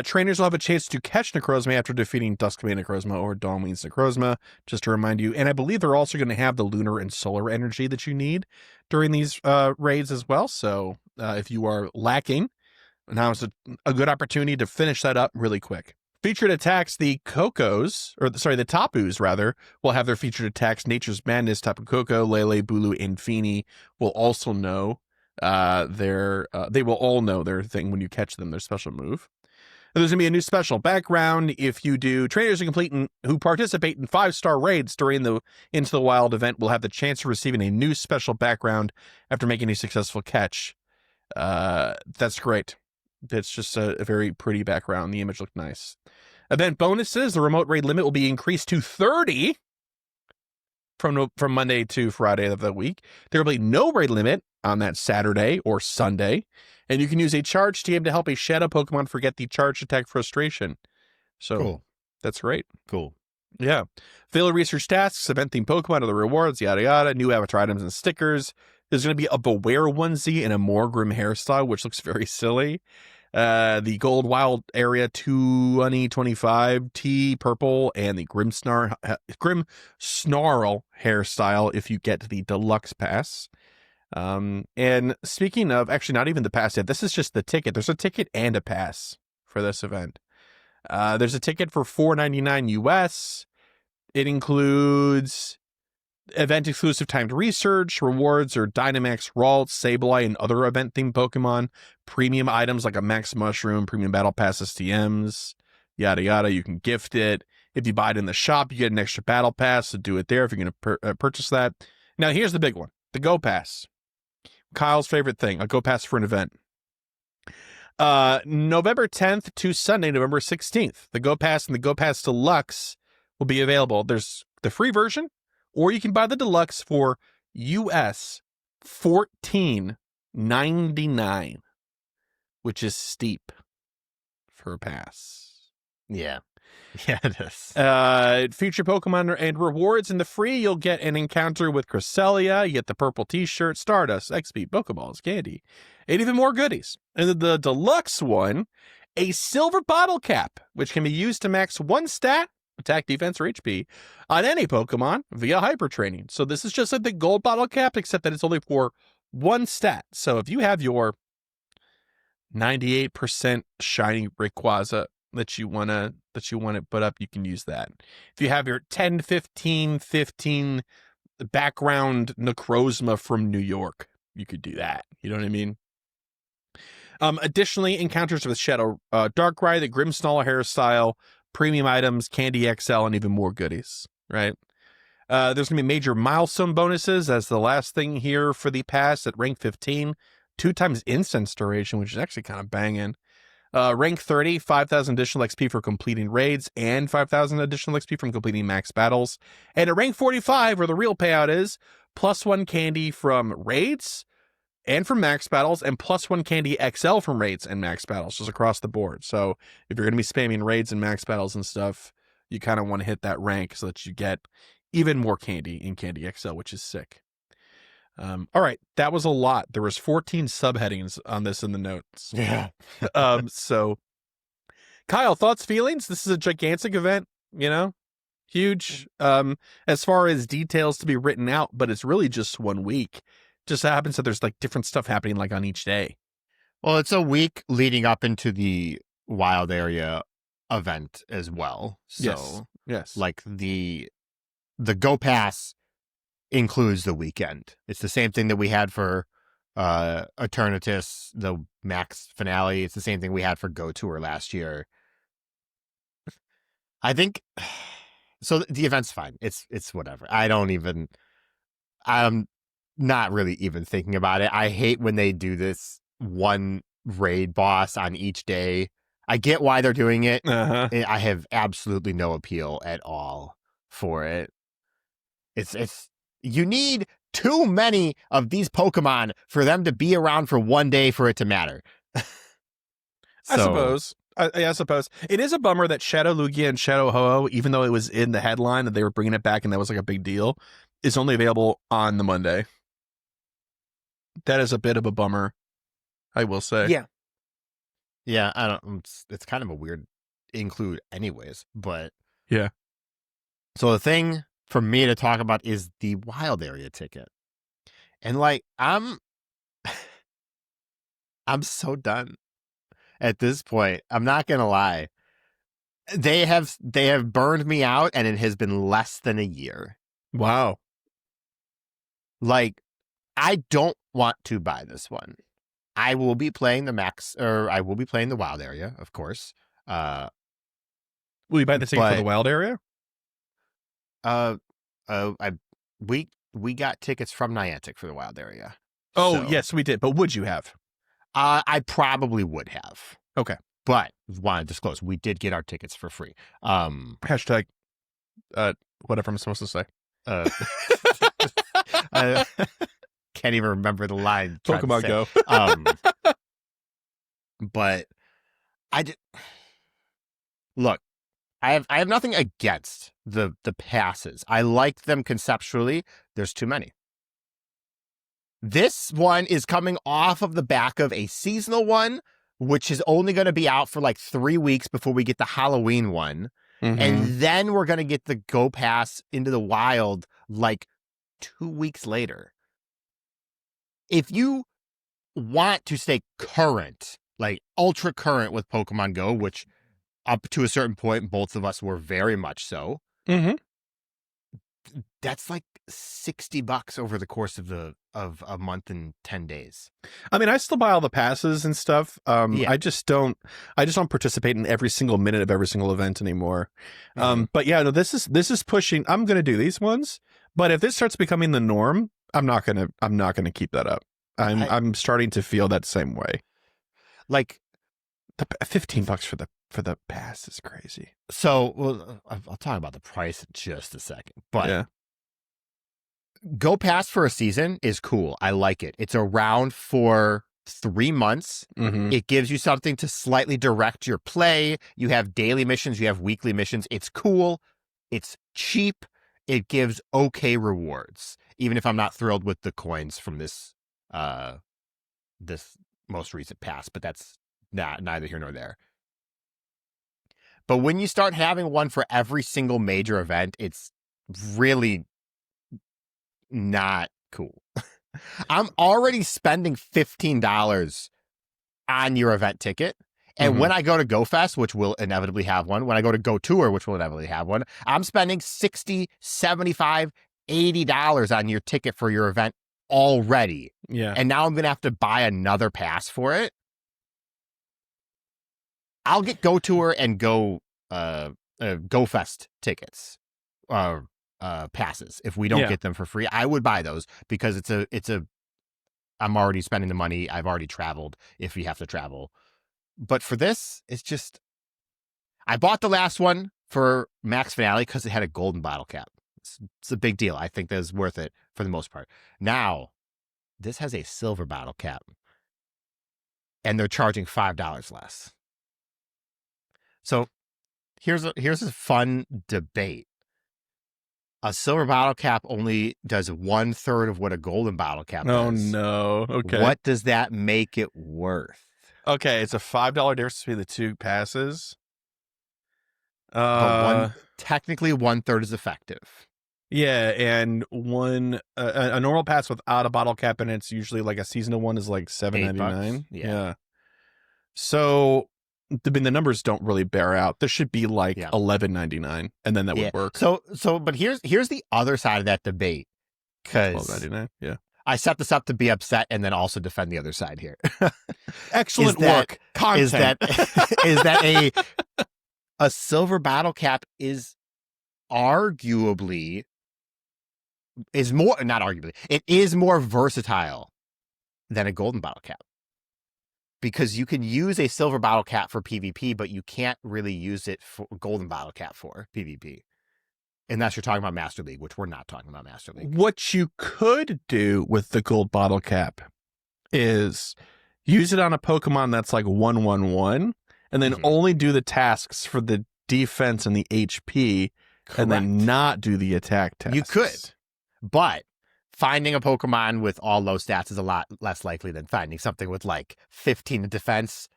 Speaker 2: Trainers will have a chance to catch Necrozma after defeating Duskmane Necrozma or Dawnwings Necrozma, just to remind you. And I believe they're also going to have the lunar and solar energy that you need during these raids as well. So if you are lacking, now is a good opportunity to finish that up really quick. Featured attacks, the Tapus, rather, will have their featured attacks. Nature's Madness, Tapu Koko, Lele, Bulu, and Fini will also know they will all know their thing when you catch them, their special move. There's going to be a new special background if you do. Trainers who participate in 5-star raids during the Into the Wild event will have the chance of receiving a new special background after making a successful catch. That's great. It's just a very pretty background. The image looked nice. Event bonuses, the remote raid limit will be increased to 30 from Monday to Friday of the week. There will be no raid limit on that Saturday or Sunday. And you can use a charge TM to help a shadow Pokemon forget the charge attack frustration. So
Speaker 1: Cool.
Speaker 2: That's great.
Speaker 1: Cool.
Speaker 2: Yeah. Failure research tasks, event themed Pokemon, other rewards, yada yada, new avatar items and stickers. There's going to be a Beware onesie and a Morgrim hairstyle, which looks very silly. The Gold Wild Area 2025 T purple and the Grim Snarl hairstyle if you get the deluxe pass. And speaking of, actually not even the pass yet, this is just the ticket. There's a ticket and a pass for this event. There's a ticket for $4.99 US. It includes event exclusive timed research, rewards or Dynamax, Ralt, Sableye, and other event themed Pokemon, premium items like a Max Mushroom, premium Battle Pass STMs, yada yada. You can gift it. If you buy it in the shop, you get an extra Battle Pass, so do it there if you're going to purchase that. Now, here's the big one, the Go Pass. Kyle's favorite thing, a Go Pass for an event. November 10th to Sunday, November 16th. The Go Pass and the Go Pass Deluxe will be available. There's the free version, or you can buy the Deluxe for US $14.99, which is steep for a pass.
Speaker 1: Yeah. Yeah, it is.
Speaker 2: Future Pokemon and rewards. In the free, you'll get an encounter with Cresselia, you get the purple t-shirt, Stardust, XP, Pokeballs, candy, and even more goodies. And the deluxe one, a silver bottle cap, which can be used to max one stat, attack, defense, or HP, on any Pokemon via hyper training. So this is just like the gold bottle cap, except that it's only for one stat. So if you have your 98% shiny Rayquaza that you want to put up, you can use that. If you have your 10, 15 background Necrozma from New York, you could do that. You know what I mean? Additionally, encounters with Shadow Darkrai, the Grimmsnarl hairstyle, premium items, Candy XL, and even more goodies, right? There's going to be major milestone bonuses as the last thing here for the pass at rank 15, 2 times instance duration, which is actually kind of banging. Rank 30, 5,000 additional XP for completing raids and 5,000 additional XP from completing max battles. And at rank 45, where the real payout is, +1 candy from raids and from max battles, and +1 candy XL from raids and max battles, just across the board. So if you're going to be spamming raids and max battles and stuff, you kind of want to hit that rank so that you get even more candy in Candy XL, which is sick. All right, that was a lot. There was 14 subheadings on this in the notes.
Speaker 1: Yeah.
Speaker 2: So Kyle, thoughts, feelings? This is a gigantic event, huge, as far as details to be written out, but it's really just 1 week. Just happens that there's like different stuff happening like on each day.
Speaker 1: Well, it's a week leading up into the wild area event as well. So
Speaker 2: yes.
Speaker 1: like the Go Pass includes the weekend. It's the same thing that we had for Eternatus, the max finale. It's the same thing we had for Go Tour last year. I think so. The event's fine. It's whatever. I'm not really even thinking about it. I hate when they do this one raid boss on each day. I get why they're doing it.
Speaker 2: Uh-huh.
Speaker 1: I have absolutely no appeal at all for it. It's you need too many of these Pokemon for them to be around for 1 day for it to matter.
Speaker 2: I suppose. I suppose. It is a bummer that Shadow Lugia and Shadow Ho-Oh, even though it was in the headline that they were bringing it back and that was like a big deal, is only available on the Monday. That is a bit of a bummer, I will say.
Speaker 1: Yeah, I don't. It's kind of a weird include anyways, but
Speaker 2: yeah.
Speaker 1: So the thing for me to talk about is the wild area ticket. And like I'm so done at this point. I'm not going to lie. They have burned me out, and it has been less than a year.
Speaker 2: Wow.
Speaker 1: Like I don't want to buy this one. I will be playing the wild area, of course.
Speaker 2: Will you buy the ticket for the wild area?
Speaker 1: We got tickets from Niantic for the wild area.
Speaker 2: Oh, so, yes, we did. But would you have?
Speaker 1: I probably would have.
Speaker 2: Okay.
Speaker 1: But want to disclose, we did get our tickets for free.
Speaker 2: Hashtag whatever I'm supposed to say.
Speaker 1: Can't even remember the line.
Speaker 2: Pokemon Go.
Speaker 1: But look, I have nothing against the passes. I like them conceptually. There's too many. This one is coming off of the back of a seasonal one, which is only going to be out for like 3 weeks before we get the Halloween one.
Speaker 2: Mm-hmm.
Speaker 1: And then we're going to get the Go Pass into the wild like 2 weeks later. If you want to stay current, like ultra current with Pokemon Go, which up to a certain point, both of us were very much so.
Speaker 2: Mm-hmm.
Speaker 1: That's like $60 over the course of a month and 10 days.
Speaker 2: I mean, I still buy all the passes and stuff.
Speaker 1: Yeah.
Speaker 2: I just don't participate in every single minute of every single event anymore. But yeah, no, this is pushing. I'm going to do these ones, but if this starts becoming the norm, I'm not going to keep that up. I'm starting to feel that same way.
Speaker 1: Like
Speaker 2: the $15 for the pass is crazy.
Speaker 1: So, well, I'll talk about the price in just a second, but
Speaker 2: yeah.
Speaker 1: Go Pass for a season is cool. I like it. It's around for 3 months.
Speaker 2: Mm-hmm.
Speaker 1: It gives you something to slightly direct your play. You have daily missions. You have weekly missions. It's cool. It's cheap. It gives okay rewards, even if I'm not thrilled with the coins from this most recent pass, but that's neither here nor there. But when you start having one for every single major event, it's really not cool. I'm already spending $15 on your event ticket. And when I go to GoFest, which will inevitably have one, when I go to Go Tour, which will inevitably have one, I'm spending $60, $75, $80 on your ticket for your event already.
Speaker 2: Yeah.
Speaker 1: And now I'm going to have to buy another pass for it. I'll get Go Tour and GoFest tickets. Passes. If we don't get them for free, I would buy those because I'm already spending the money. I've already traveled if we have to travel. But for this, it's just, I bought the last one for Max Finale because it had a golden bottle cap. It's a big deal. I think that's worth it for the most part. Now, this has a silver bottle cap and they're charging $5 less. So here's a fun debate. A silver bottle cap only does 1/3 of what a golden bottle cap does.
Speaker 2: Oh, no. Okay.
Speaker 1: What does that make it worth?
Speaker 2: Okay, it's a $5 difference between the two passes.
Speaker 1: Technically, 1/3 is effective.
Speaker 2: Yeah, and a normal pass without a bottle cap in it's usually like a seasonal one is like $7.99.
Speaker 1: Yeah.
Speaker 2: So I mean, the numbers don't really bear out. This should be like $11.99, and then that would work.
Speaker 1: So, but here's the other side of that debate. Because
Speaker 2: $12.99, yeah.
Speaker 1: I set this up to be upset and then also defend the other side here.
Speaker 2: Excellent work. Content.
Speaker 1: Is that a silver bottle cap is arguably it is more versatile than a golden bottle cap. Because you can use a silver bottle cap for PvP, but you can't really use it for golden bottle cap for PvP. Unless you're talking about Master League, which we're not talking about Master League.
Speaker 2: What you could do with the gold bottle cap is use it on a Pokemon that's like 1/1/1, and then only do the tasks for the defense and the HP, and then not do the attack tasks.
Speaker 1: You could, but finding a Pokemon with all low stats is a lot less likely than finding something with like 15 in defense,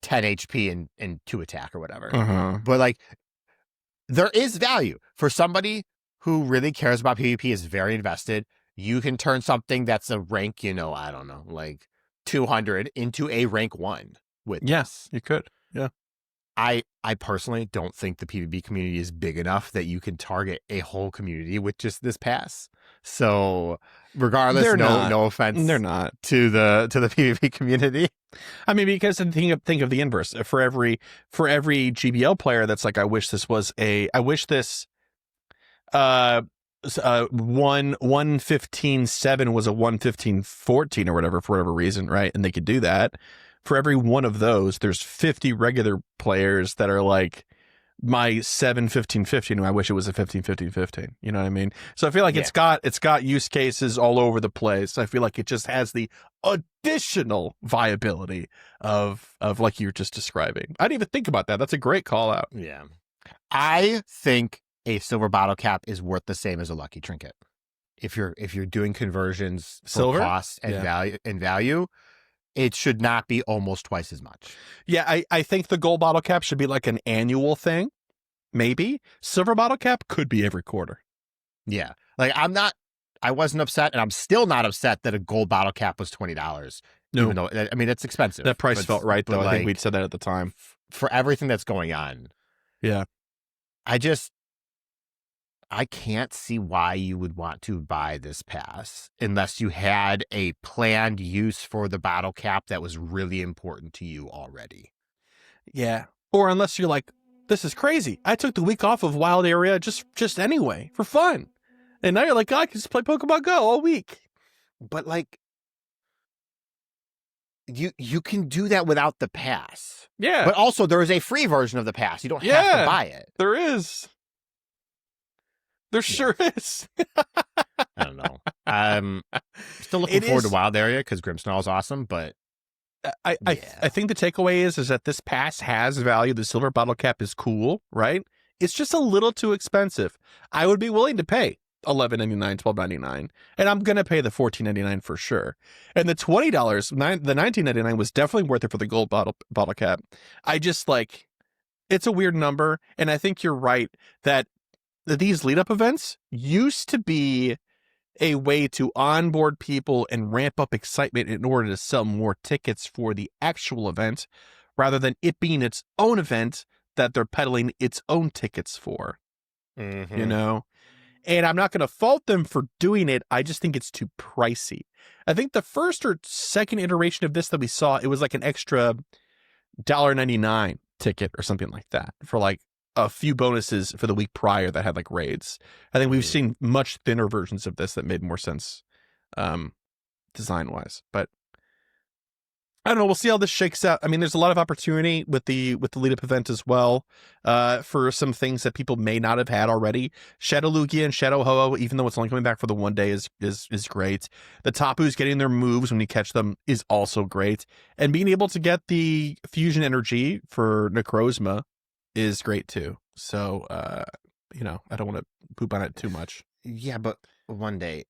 Speaker 1: 10 HP, and 2 attack or whatever. But like, there is value for somebody who really cares about PvP, is very invested. You can turn something that's a rank, I don't know, like 200 into a rank 1 with
Speaker 2: Yes, you could. Yeah.
Speaker 1: I personally don't think the PvP community is big enough that you can target a whole community with just this pass. So regardless, no offense,
Speaker 2: they're not
Speaker 1: to the PvP community.
Speaker 2: I mean, because think of the inverse. For every GBL player that's like, I wish this 115.7 was a 115.14 or whatever, for whatever reason, right? And they could do that. For every one of those, there's 50 regular players that are like, my 7-15-15, and I wish it was a 15-15-15. You know what I mean? So I feel like it's got use cases all over the place. I feel like it just has the additional viability of like you're just describing. I didn't even think about that. That's a great call out.
Speaker 1: Yeah. I think a silver bottle cap is worth the same as a lucky trinket. If you're doing conversions for cost and value, it should not be almost twice as much.
Speaker 2: Yeah, I think the gold bottle cap should be like an annual thing. Maybe. Silver bottle cap could be every quarter.
Speaker 1: Yeah. Like I wasn't upset, and I'm still not upset that a gold bottle cap was $20.
Speaker 2: No.
Speaker 1: Even though, I mean, it's expensive.
Speaker 2: That price felt right, though.
Speaker 1: Like,
Speaker 2: I think we'd said that at the time.
Speaker 1: For everything that's going on.
Speaker 2: Yeah.
Speaker 1: I can't see why you would want to buy this pass unless you had a planned use for the bottle cap that was really important to you already.
Speaker 2: Yeah. Or unless you're like, this is crazy. I took the week off of Wild Area just anyway for fun. And now you're like, I can just play Pokemon Go all week.
Speaker 1: But like, you can do that without the pass.
Speaker 2: Yeah.
Speaker 1: But also there is a free version of the pass. You don't have to buy it.
Speaker 2: There is. There sure is.
Speaker 1: I don't know. I'm still looking forward to Wild Area because Grimmsnarl is awesome, but
Speaker 2: I think the takeaway is that this pass has value. The silver bottle cap is cool, right? It's just a little too expensive. I would be willing to pay $11.99, $12.99, and I'm gonna pay the $14.99 for sure. And the $20, the $19.99 was definitely worth it for the gold bottle cap. I just like, it's a weird number, and I think you're right that these lead up events used to be a way to onboard people and ramp up excitement in order to sell more tickets for the actual event, rather than it being its own event that they're peddling its own tickets for.
Speaker 1: Mm-hmm.
Speaker 2: You know? And I'm not going to fault them for doing it. I just think it's too pricey. I think the first or second iteration of this that we saw, it was like an extra $1.99 ticket or something like that for like a few bonuses for the week prior that had like raids. I think we've seen much thinner versions of this that made more sense design wise, but I don't know. We'll see how this shakes out. I mean, there's a lot of opportunity with the lead up event as well for some things that people may not have had already. Shadow Lugia and Shadow Ho-Oh, even though it's only coming back for the one day, is great. The Tapus getting their moves when you catch them is also great, and being able to get the fusion energy for Necrozma is great too. So, you know, I don't want to poop on it too much.
Speaker 1: Yeah, but one day,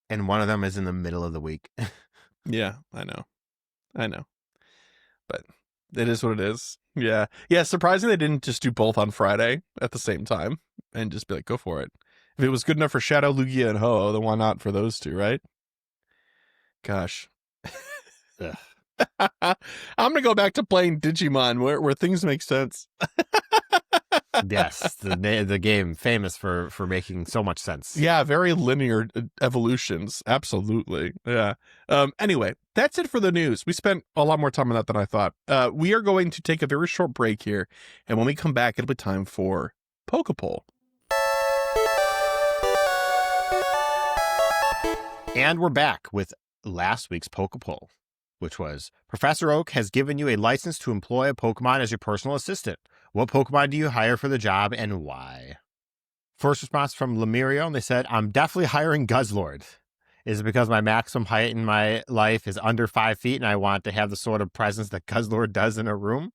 Speaker 1: and one of them is in the middle of the week.
Speaker 2: Yeah, I know. But it is what it is. Yeah. Yeah, surprising they didn't just do both on Friday at the same time and just be like, go for it. If it was good enough for Shadow, Lugia, and Ho-Oh, then why not for those two, right? Gosh. I'm going to go back to playing Digimon where things make sense.
Speaker 1: Yes, the game famous for making so much sense.
Speaker 2: Yeah, very linear evolutions. Absolutely. Yeah. Anyway, that's it for the news. We spent a lot more time on that than I thought. We are going to take a very short break here, and when we come back, it'll be time for PokéPoll.
Speaker 1: And we're back with last week's PokéPoll, which was, Professor Oak has given you a license to employ a Pokemon as your personal assistant. What Pokemon do you hire for the job and why? First response from Lemurio, and they said, I'm definitely hiring Guzzlord. Is it because my maximum height in my life is under 5 feet and I want to have the sort of presence that Guzzlord does in a room?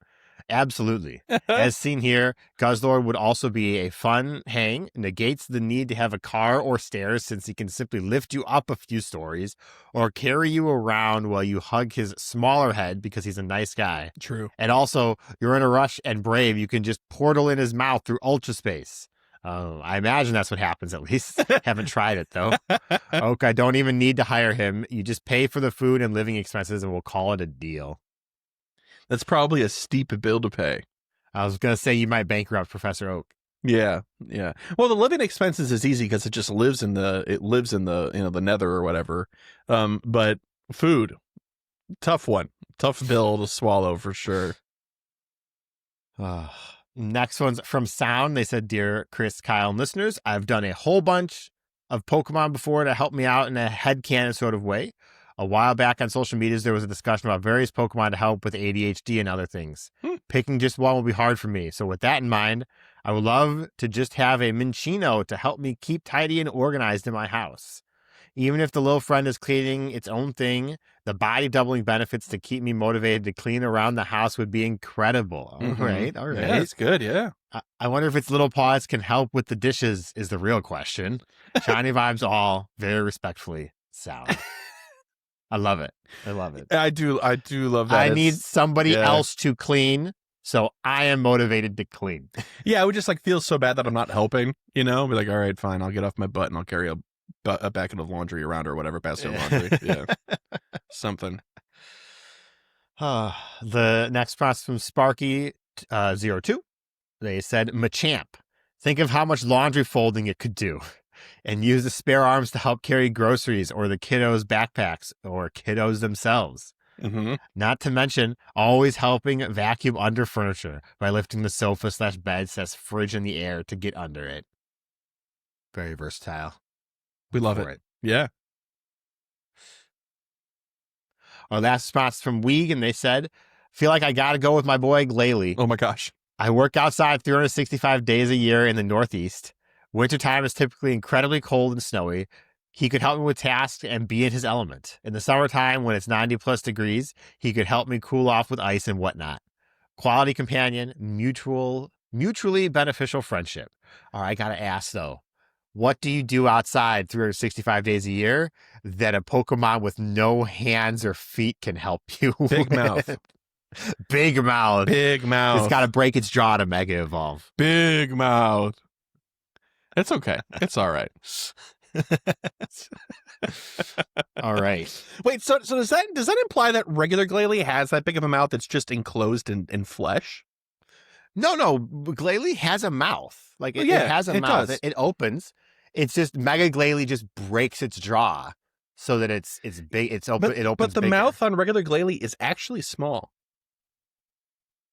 Speaker 1: Absolutely. As seen here, Guzzlord would also be a fun hang, negates the need to have a car or stairs since he can simply lift you up a few stories or carry you around while you hug his smaller head because he's a nice guy.
Speaker 2: True.
Speaker 1: And also, you're in a rush and brave, you can just portal in his mouth through ultra space. I imagine that's what happens at least. Haven't tried it though. Oak, I don't even need to hire him. You just pay for the food and living expenses and we'll call it a deal.
Speaker 2: That's probably a steep bill to pay.
Speaker 1: I was going to say you might bankrupt Professor Oak.
Speaker 2: Yeah, yeah. Well, the living expenses is easy because it just lives in the the nether or whatever. But food, tough one, tough bill to swallow for sure.
Speaker 1: Next one's from Sound. They said, Dear Chris, Kyle, and listeners, I've done a whole bunch of Pokemon before to help me out in a headcanon sort of way. A while back on social medias, there was a discussion about various Pokemon to help with ADHD and other things. Picking just one will be hard for me. So with that in mind, I would love to just have a Minccino to help me keep tidy and organized in my house. Even if the little friend is cleaning its own thing, the body doubling benefits to keep me motivated to clean around the house would be incredible. All right.
Speaker 2: Yeah, that's good, yeah.
Speaker 1: I wonder if its little paws can help with the dishes is the real question. Shiny vibes all, very respectfully, Sound. I love it.
Speaker 2: I do love that.
Speaker 1: I need somebody else to clean, so I am motivated to clean.
Speaker 2: Yeah, I would just like feel so bad that I'm not helping, you know? Be like, all right, fine, I'll get off my butt and I'll carry a bucket of laundry around or whatever, basket of laundry. Yeah. Something.
Speaker 1: The next process from Sparky02. They said Machamp. Think of how much laundry folding it could do. And use the spare arms to help carry groceries or the kiddos' backpacks or kiddos themselves.
Speaker 2: Mm-hmm.
Speaker 1: Not to mention always helping vacuum under furniture by lifting the sofa/bed/fridge in the air to get under it. Very versatile.
Speaker 2: We love
Speaker 1: For
Speaker 2: it. Yeah.
Speaker 1: Our last response from Weeg, and they said, feel like I gotta go with my boy Glalie.
Speaker 2: Oh my gosh.
Speaker 1: I work outside 365 days a year in the Northeast. Wintertime is typically incredibly cold and snowy. He could help me with tasks and be in his element. In the summertime, when it's 90 plus degrees, he could help me cool off with ice and whatnot. Quality companion, mutually beneficial friendship. All right, I gotta ask though, what do you do outside 365 days a year that a Pokemon with no hands or feet can help you
Speaker 2: Big
Speaker 1: with?
Speaker 2: mouth.
Speaker 1: Big mouth.
Speaker 2: Big mouth.
Speaker 1: It's got to break its jaw to Mega Evolve.
Speaker 2: Big mouth. It's okay. It's all right.
Speaker 1: All right.
Speaker 2: Wait, so does that imply that regular Glalie has that big of a mouth that's just enclosed in flesh?
Speaker 1: No. Glalie has a mouth. Like it,
Speaker 2: Well, yeah,
Speaker 1: it has a
Speaker 2: it
Speaker 1: mouth.
Speaker 2: does.
Speaker 1: It opens. It's just Mega Glalie just breaks its jaw so that it's big. It's open.
Speaker 2: But,
Speaker 1: it opens.
Speaker 2: but the
Speaker 1: bigger.
Speaker 2: mouth on regular Glalie is actually small.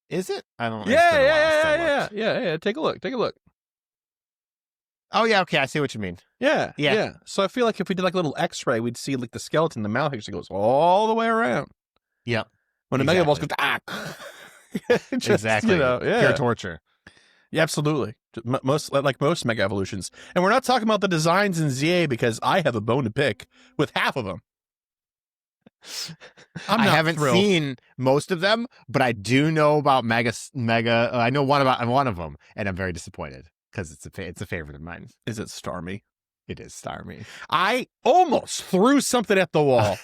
Speaker 1: Is it? I don't. It's been a while since I looked.
Speaker 2: Yeah. Take a look.
Speaker 1: Oh yeah. Okay, I see what you mean.
Speaker 2: Yeah.
Speaker 1: Yeah.
Speaker 2: So I feel like if we did like a little X-ray, we'd see like the skeleton. The mouth actually goes all the way around.
Speaker 1: Yep.
Speaker 2: When a Mega Evolves goes, Just,
Speaker 1: Exactly.
Speaker 2: You know, yeah.
Speaker 1: Pure torture.
Speaker 2: Yeah, absolutely. Most Mega Evolutions, and we're not talking about the designs in ZA because I have a bone to pick with half of them.
Speaker 1: I haven't seen most of them, but I do know about Mega. I know one of them, and I'm very disappointed because it's a favorite of mine.
Speaker 2: Is it Starmie?
Speaker 1: It is Starmie.
Speaker 2: I almost threw something at the wall.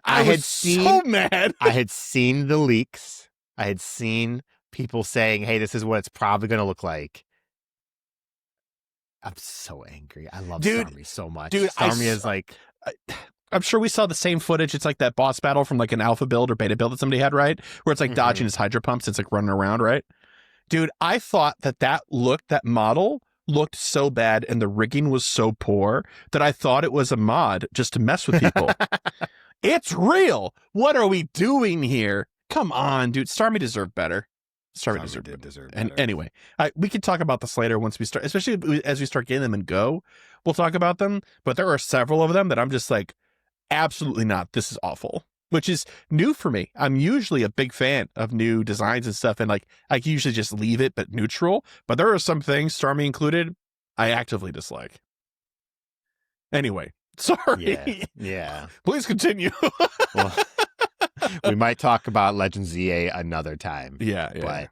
Speaker 2: I was so mad.
Speaker 1: I had seen the leaks. I had seen people saying, "Hey, this is what it's probably going to look like." I'm so angry. I love Starmie so much.
Speaker 2: Dude,
Speaker 1: Starmie is like.
Speaker 2: I'm sure we saw the same footage. It's like that boss battle from like an alpha build or beta build that somebody had, right? Where it's like dodging his hydro pumps. It's like running around, right? Dude, I thought that model looked so bad and the rigging was so poor that I thought it was a mod just to mess with people. It's real. What are we doing here? Come on, dude. Starmie deserved better. Starmie deserved better. And anyway, we can talk about this later once we start, especially as we start getting them in Go. We'll talk about them. But there are several of them that I'm just like, absolutely not. This is awful, which is new for me. I'm usually a big fan of new designs and stuff. And like, I usually just leave it, but neutral. But there are some things, Starmie included, I actively dislike. Anyway, sorry.
Speaker 1: Yeah.
Speaker 2: Please continue.
Speaker 1: Well, we might talk about Legends ZA another time.
Speaker 2: Yeah.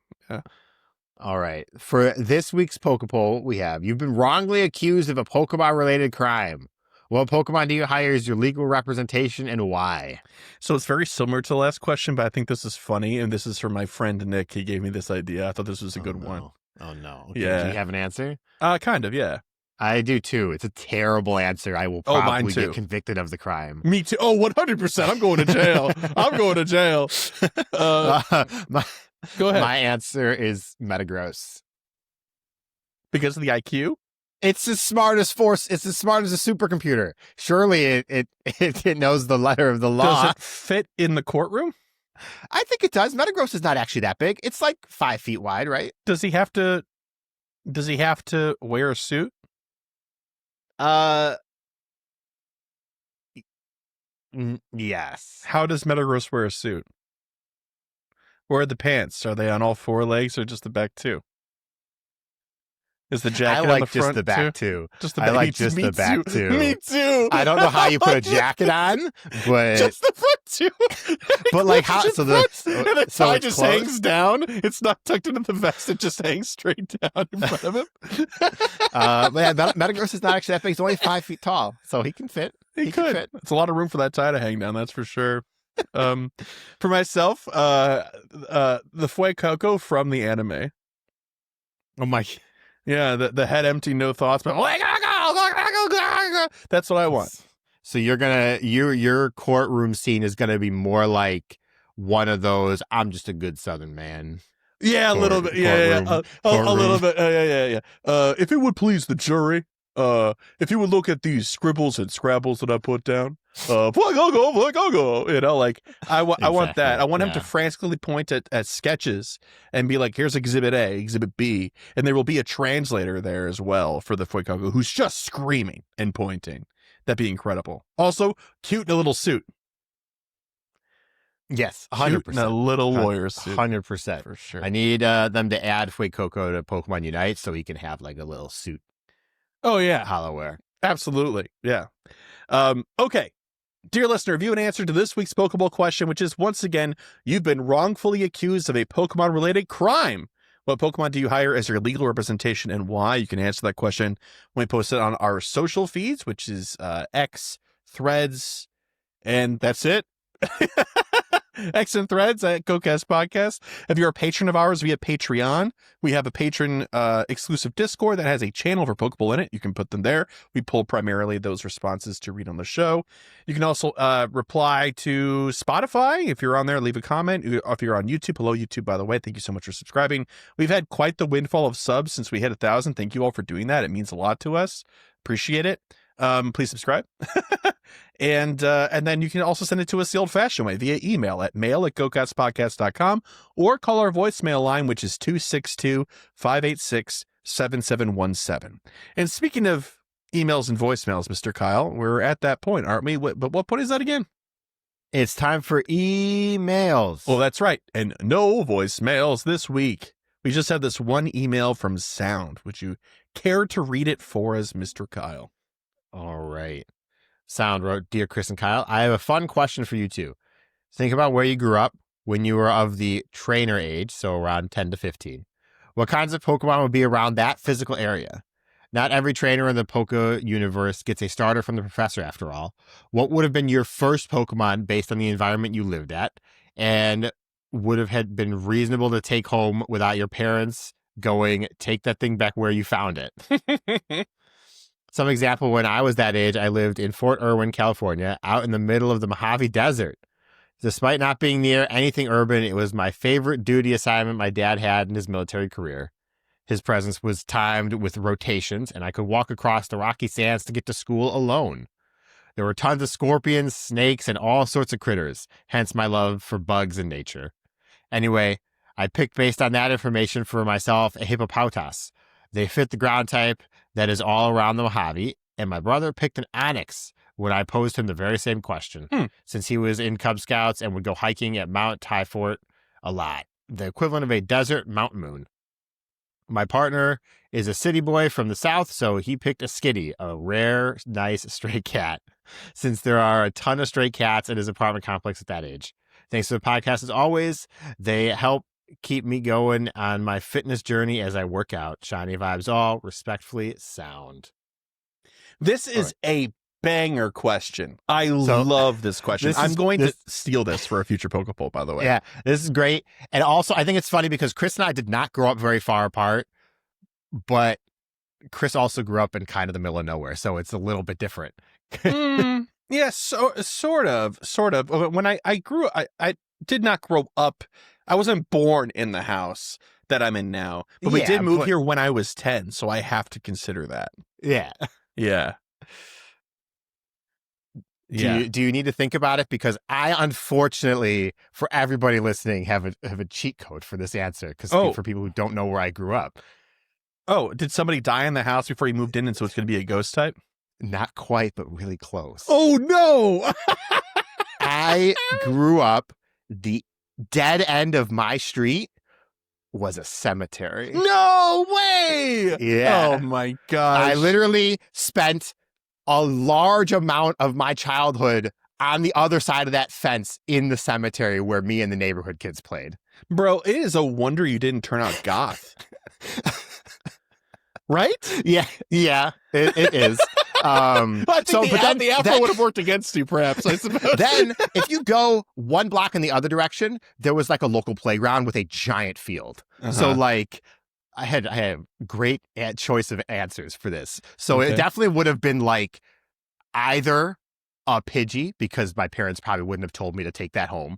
Speaker 1: All right. For this week's PokéPoll, we have, you've been wrongly accused of a Pokemon-related crime. What Pokemon do you hire as your legal representation and why?
Speaker 2: So it's very similar to the last question, but I think this is funny. And this is from my friend Nick. He gave me this idea. I thought this was a good one.
Speaker 1: Oh, no. Okay.
Speaker 2: Yeah.
Speaker 1: Do you have an answer?
Speaker 2: Kind of, yeah.
Speaker 1: I do too. It's a terrible answer. I will
Speaker 2: mine
Speaker 1: probably
Speaker 2: too.
Speaker 1: get convicted of the crime.
Speaker 2: Me too. Oh, 100%. I'm going to jail. I'm going to jail. Go ahead.
Speaker 1: My answer is Metagross.
Speaker 2: Because of the IQ?
Speaker 1: It's as smart as It's as smart as a supercomputer. Surely it knows the letter of the law.
Speaker 2: Does it fit in the courtroom?
Speaker 1: I think it does. Metagross is not actually that big. It's like 5 feet wide, right?
Speaker 2: Does he have to wear a suit?
Speaker 1: Yes.
Speaker 2: How does Metagross wear a suit? Where are the pants? Are they on all 4 legs or just the back 2? Is the jacket
Speaker 1: I like
Speaker 2: on the front
Speaker 1: just the back too.
Speaker 2: Just the
Speaker 1: I
Speaker 2: back.
Speaker 1: like just the back too.
Speaker 2: Me too.
Speaker 1: I don't know how you put a jacket on, but
Speaker 2: just the front too.
Speaker 1: But like how? So the
Speaker 2: and the
Speaker 1: so
Speaker 2: tie
Speaker 1: it's
Speaker 2: just
Speaker 1: closed?
Speaker 2: hangs down. It's not tucked into the vest. It just hangs straight down in front of him.
Speaker 1: But yeah, Metagross is not actually that big. He's only 5 feet tall, so he can fit.
Speaker 2: He
Speaker 1: can
Speaker 2: could.
Speaker 1: fit.
Speaker 2: It's a lot of room for that tie to hang down. That's for sure. For myself, the Fuecoco from the anime.
Speaker 1: Oh my!
Speaker 2: Yeah, the head empty, no thoughts, but that's what I want.
Speaker 1: So you're gonna your courtroom scene is gonna be more like one of those. I'm just a good Southern man.
Speaker 2: Yeah, a little bit. Yeah. A little bit. Yeah. If it would please the jury, if you would look at these scribbles and scrabbles that I put down, go. You know, like I want that. I want him to frantically point at sketches and be like, "Here's Exhibit A, Exhibit B," and there will be a translator there as well for the Fuecoco who's just screaming and pointing. That'd be incredible. Also, cute in a little suit.
Speaker 1: Yes,
Speaker 2: 100%. In a little lawyer suit.
Speaker 1: 100%.
Speaker 2: For sure.
Speaker 1: I need them to add Fuecoco to Pokemon Unite so he can have like a little suit.
Speaker 2: Oh, yeah.
Speaker 1: Hollowware.
Speaker 2: Absolutely. Yeah. Okay. Dear listener, if you have an answer to this week's Pokeball question, which is once again, you've been wrongfully accused of a Pokemon-related crime. What Pokemon do you hire as your legal representation and why? You can answer that question when we post it on our social feeds, which is X, Threads, and that's it. X and Threads at GOCast Podcast. If you're a patron of ours via Patreon, we have a patron exclusive Discord that has a channel for PokéPoll in it. You can put them there. We pull primarily those responses to read on the show. You can also reply to Spotify. If you're on there, leave a comment. If you're on YouTube, hello YouTube, by the way. Thank you so much for subscribing. We've had quite the windfall of subs since we hit 1,000. Thank you all for doing that. It means a lot to us. Appreciate it. Please subscribe. And then you can also send it to us the old-fashioned way via email at mail@gocastpodcast.com or call our voicemail line, which is 262-586-7717. And speaking of emails and voicemails, Mr. Kyle, we're at that point, aren't we? But what point is that again?
Speaker 1: It's time for emails.
Speaker 2: Well, that's right. And no voicemails this week. We just had this one email from Sound. Would you care to read it for us, Mr. Kyle?
Speaker 1: All right. Sound wrote, Dear Chris and Kyle, I have a fun question for you two. Think about where you grew up when you were of the trainer age, so around 10 to 15. What kinds of Pokemon would be around that physical area? Not every trainer in the Poke universe gets a starter from the professor, after all. What would have been your first Pokemon based on the environment you lived at, and would have had been reasonable to take home without your parents going, take that thing back where you found it? Some example, when I was that age, I lived in Fort Irwin, California, out in the middle of the Mojave Desert. Despite not being near anything urban, it was my favorite duty assignment my dad had in his military career. His presence was timed with rotations, and I could walk across the rocky sands to get to school alone. There were tons of scorpions, snakes, and all sorts of critters, hence my love for bugs and nature. Anyway, I picked based on that information for myself a hippopotas. They fit the ground type that is all around the Mojave, and my brother picked an onyx when I posed him the very same question, since he was in Cub Scouts and would go hiking at Mount Tyfort a lot, the equivalent of a desert mountain moon. My partner is a city boy from the south, so he picked a skitty, a rare, nice stray cat, since there are a ton of stray cats in his apartment complex at that age. Thanks to the podcast as always. They help keep me going on my fitness journey as I work out. Shiny vibes all. Respectfully, Sound.
Speaker 2: This is a banger question. I love this question. I'm going to steal this for a future PokéPoll, by the way.
Speaker 1: Yeah, this is great. And also, I think it's funny because Chris and I did not grow up very far apart, but Chris also grew up in kind of the middle of nowhere, so it's a little bit different.
Speaker 2: Yeah, sort of. When I grew up, I did not grow up. I wasn't born in the house that I'm in now, but we did move here when I was 10, so I have to consider that.
Speaker 1: Yeah.
Speaker 2: Yeah.
Speaker 1: Do you need to think about it? Because I, unfortunately, for everybody listening, have a cheat code for this answer. Because for people who don't know where I grew up.
Speaker 2: Oh, did somebody die in the house before you moved in, and so it's going to be a ghost type?
Speaker 1: Not quite, but really close.
Speaker 2: Oh, no!
Speaker 1: I grew up, the dead end of my street was a cemetery.
Speaker 2: No way!
Speaker 1: Yeah.
Speaker 2: Oh, my gosh.
Speaker 1: I literally spent a large amount of my childhood on the other side of that fence in the cemetery where me and the neighborhood kids played.
Speaker 2: Bro, it is a wonder you didn't turn out goth. Right?
Speaker 1: Yeah, it is.
Speaker 2: I think the afro would have worked against you, perhaps, I suppose.
Speaker 1: Then, if you go one block in the other direction, there was like a local playground with a giant field. So, like, I had a great choice of answers for this. So it definitely would have been like either a Pidgey, because my parents probably wouldn't have told me to take that home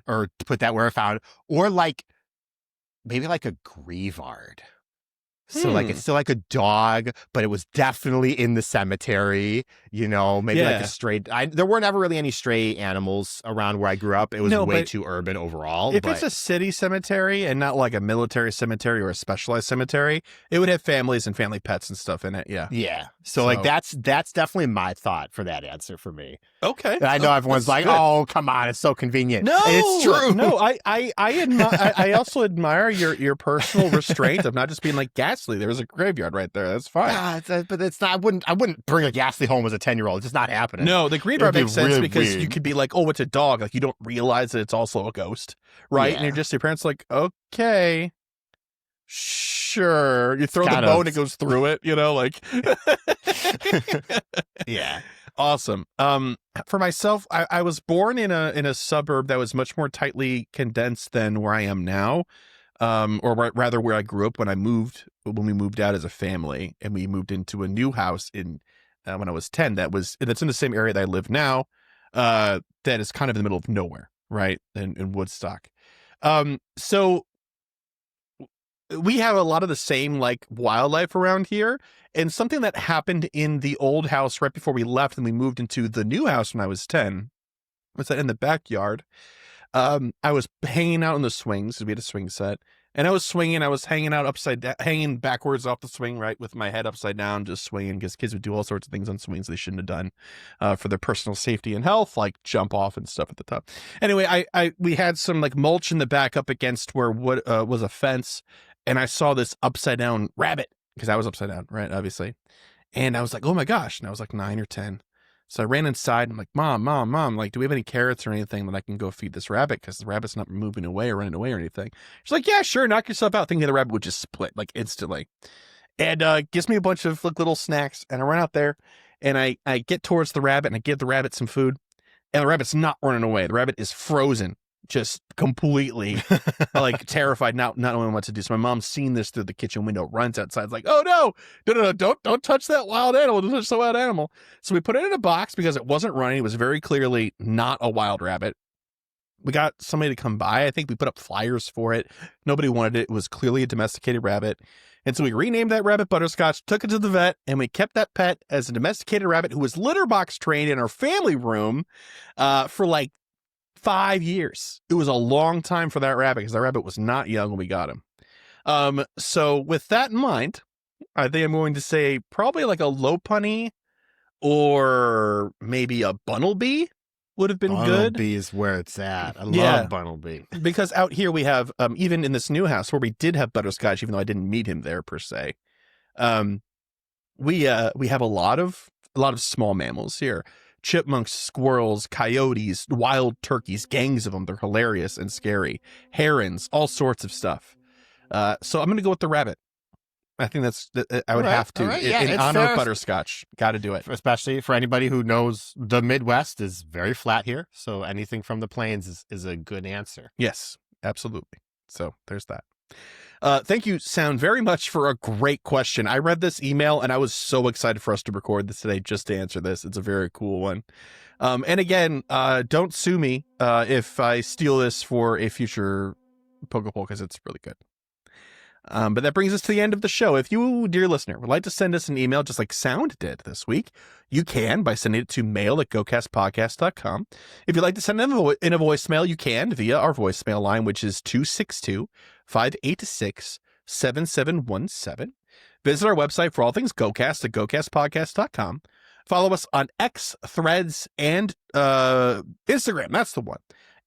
Speaker 1: or to put that where I found, or like maybe like a Grievard. So like it's still like a dog, but it was definitely in the cemetery, maybe like a stray. There weren't ever really any stray animals around where I grew up. It was way too urban overall.
Speaker 2: If it's a city cemetery and not like a military cemetery or a specialized cemetery, it would have families and family pets and stuff in it. Yeah.
Speaker 1: Yeah. So like that's definitely my thought for that answer for me.
Speaker 2: Okay.
Speaker 1: And I know everyone's like, oh, come on, it's so convenient.
Speaker 2: No,
Speaker 1: and it's true.
Speaker 2: No, I also admire your personal restraint of not just being like Ghastly. There's a graveyard right there. That's fine.
Speaker 1: But it's not. I wouldn't bring a Ghastly home as a 10-year-old. It's just not happening.
Speaker 2: No, the graveyard makes sense
Speaker 1: really
Speaker 2: because
Speaker 1: weird.
Speaker 2: you could be like, oh, it's a dog. Like you don't realize that it's also a ghost, right?
Speaker 1: Yeah.
Speaker 2: And your parents like, okay, sure. You throw the bone, it goes through it. Like.
Speaker 1: Yeah.
Speaker 2: Awesome. For myself, I was born in a suburb that was much more tightly condensed than where I am now, or rather where I grew up when we moved out as a family, and we moved into a new house when I was 10. That's in the same area that I live now. That is kind of in the middle of nowhere, right? In Woodstock. So we have a lot of the same like wildlife around here. And something that happened in the old house right before we left and we moved into the new house when I was 10 was that in the backyard, I was hanging out on the swings. We had a swing set. And I was swinging. I was hanging out upside down, hanging backwards off the swing, right, with my head upside down, just swinging, because kids would do all sorts of things on swings they shouldn't have done for their personal safety and health, like jump off and stuff at the top. Anyway, we had some like mulch in the back up against where was a fence, and I saw this upside down rabbit, because I was upside down, right, obviously. And I was like, oh my gosh. And I was like 9 or 10. So I ran inside. And I'm like, Mom, like, do we have any carrots or anything that I can go feed this rabbit? Because the rabbit's not moving away or running away or anything. She's like, yeah, sure. Knock yourself out. Thinking the rabbit would just split like instantly. And gives me a bunch of like little snacks. And I run out there and I get towards the rabbit and I give the rabbit some food. And the rabbit's not running away. The rabbit is frozen, just completely like terrified, not knowing what to do. So my mom's seen this through the kitchen window, runs outside, it's like, oh no, don't touch that wild animal. Don't touch the wild animal. So we put it in a box because it wasn't running. It was very clearly not a wild rabbit. We got somebody to come by. I think we put up flyers for it. Nobody wanted it. It was clearly a domesticated rabbit. And so we renamed that rabbit Butterscotch, took it to the vet, and we kept that pet as a domesticated rabbit who was litter box trained in our family room for like 5 years. It was a long time for that rabbit because that rabbit was not young when we got him. So with that in mind, I think I'm going to say probably like a lopunny or maybe a bunnelby would have been good.
Speaker 1: Bunnelby is where it's at. I love Bunnelby.
Speaker 2: Because out here we have, even in this new house where we did have Butterscotch, even though I didn't meet him there per se, we have a lot of small mammals here. Chipmunks, squirrels, coyotes, wild turkeys, gangs of them. They're hilarious and scary. Herons, all sorts of stuff. So I'm going to go with the rabbit. I think I would have to.
Speaker 1: Right. Yeah,
Speaker 2: in honor of Butterscotch. Got to do it.
Speaker 1: Especially for anybody who knows the Midwest is very flat here. So anything from the plains is a good answer.
Speaker 2: Yes, absolutely. So there's that. Thank you, Sound, very much for a great question. I read this email and I was so excited for us to record this today just to answer this. It's a very cool one. And again, don't sue me if I steal this for a future PokéPoll because it's really good. But that brings us to the end of the show. If you, dear listener, would like to send us an email just like Sound did this week, you can by sending it to mail@gocastpodcast.com. If you'd like to send in a voicemail, you can via our voicemail line, which is 262-586-7717. Visit our website for all things GoCast at gocastpodcast.com. Follow us on X, Threads, and Instagram. That's the one.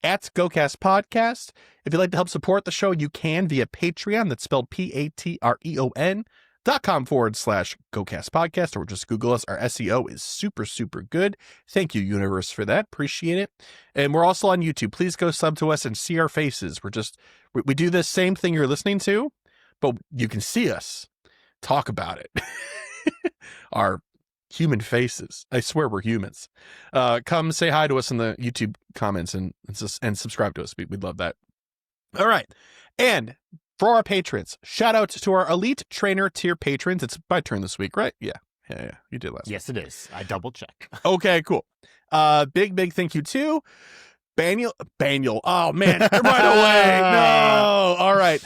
Speaker 2: At GoCast Podcast. If you'd like to help support the show, you can via Patreon. That's spelled patreon.com/GoCast Podcast, or just Google us. Our SEO is super, super good. Thank you, universe, for that. Appreciate it. And we're also on YouTube. Please go sub to us and see our faces. We do this same thing you're listening to, but you can see us talk about it. Our human faces. I swear we're humans. Come say hi to us in the YouTube comments and subscribe to us. We'd love that. All right. And for our patrons, shout out to our elite trainer tier patrons. It's my turn this week, right? Yeah. You did last week.
Speaker 1: Yes, it is. I double check.
Speaker 2: Okay, cool. Big thank you to Baniel. Oh man, right away. No. All right.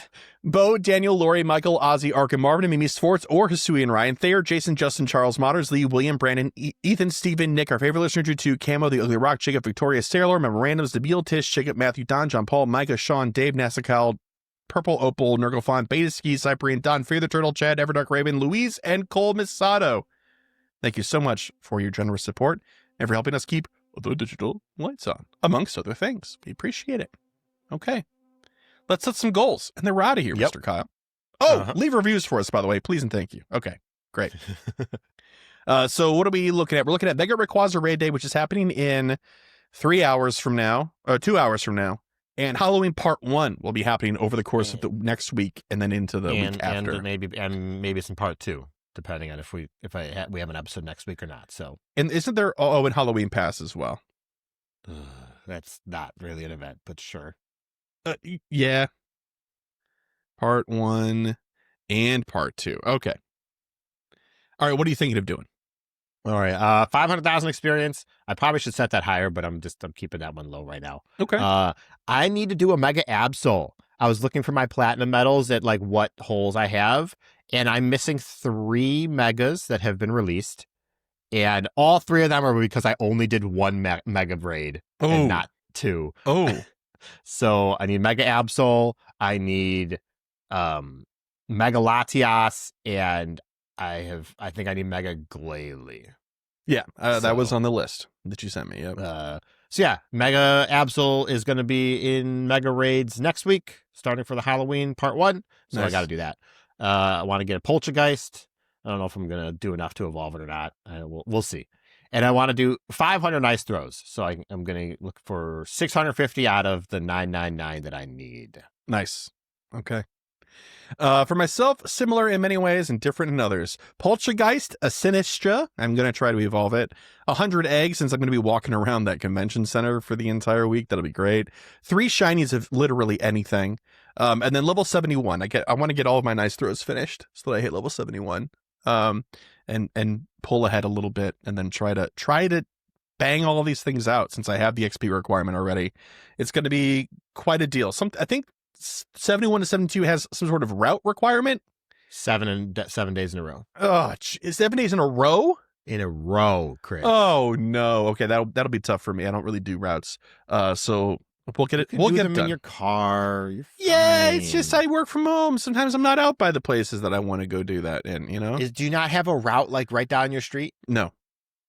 Speaker 2: Bo, Daniel, Lori, Michael, Ozzy, Ark, and Marvin, and Mimi Swartz, or Hisui and Ryan, Thayer, Jason, Justin, Charles, Motters, Lee, William, Brandon, Ethan, Stephen, Nick, our favorite listener, Drew 2, Camo, The Ugly Rock, Jacob, Victoria, Sailor, Memorandums, Debil, Tish, Jacob, Matthew, Don, John Paul, Micah, Sean, Dave, Nasakal, Purple Opal, Nurglefon, Beta Ski, Cyprian, Don, Fear the Turtle, Chad, Everdark Raven, Louise, and Cole Misato. Thank you so much for your generous support and for helping us keep the digital lights on, amongst other things. We appreciate it. Okay. Let's set some goals, and then we're out of here, Mr. Kyle. Oh, leave reviews for us, by the way, please and thank you. Okay, great. So what are we looking at? We're looking at Mega Rayquaza Raid Day, which is happening in 2 hours from now, and Halloween Part 1 will be happening over the course of the next week and then into the week after.
Speaker 1: And maybe some Part 2, depending on if we have an episode next week or not. So,
Speaker 2: and isn't there and Halloween Pass as well?
Speaker 1: That's not really an event, but sure.
Speaker 2: Yeah. Part 1 and Part 2. Okay. All right. What are you thinking of doing?
Speaker 1: All right. 500,000 experience. I probably should set that higher, but I'm keeping that one low right now.
Speaker 2: Okay.
Speaker 1: I need to do a Mega Absol. I was looking for my platinum medals at like what holes I have, and I'm missing 3 megas that have been released, and all 3 of them are because I only did 1 mega raid and not 2.
Speaker 2: Oh.
Speaker 1: So I need Mega Absol. I need Mega Latias, and I think I need Mega Glalie.
Speaker 2: Yeah, that was on the list that you sent me. Yep.
Speaker 1: So yeah, Mega Absol is going to be in Mega Raids next week, starting for the Halloween Part 1. So
Speaker 2: Nice.
Speaker 1: I got to do that. I want to get a Poltergeist. I don't know if I'm going to do enough to evolve it or not. We'll see. And I want to do 500 nice throws. So I'm going to look for 650 out of the 999 that I need.
Speaker 2: Nice. Okay. For myself, similar in many ways and different in others. Poltergeist, a Sinistra. I'm going to try to evolve it. 100 eggs, since I'm going to be walking around that convention center for the entire week. That'll be great. 3 shinies of literally anything. And then level 71. I want to get all of my nice throws finished so that I hit level 71. And pull ahead a little bit, and then try to bang all of these things out since I have the XP requirement already. It's going to be quite a deal. I think 71 to 72 has some sort of route requirement.
Speaker 1: 7 days in a row.
Speaker 2: Oh, is 7 days in a row?
Speaker 1: In a row, Chris.
Speaker 2: Oh no. Okay, that'll be tough for me. I don't really do routes. So we'll get it.
Speaker 1: We'll
Speaker 2: get
Speaker 1: them
Speaker 2: done
Speaker 1: in your car. You're
Speaker 2: yeah,
Speaker 1: fine.
Speaker 2: it's just I work from home. Sometimes I'm not out by the places that I want to go do that in. You know.
Speaker 1: Do you not have a route like right down your street?
Speaker 2: No.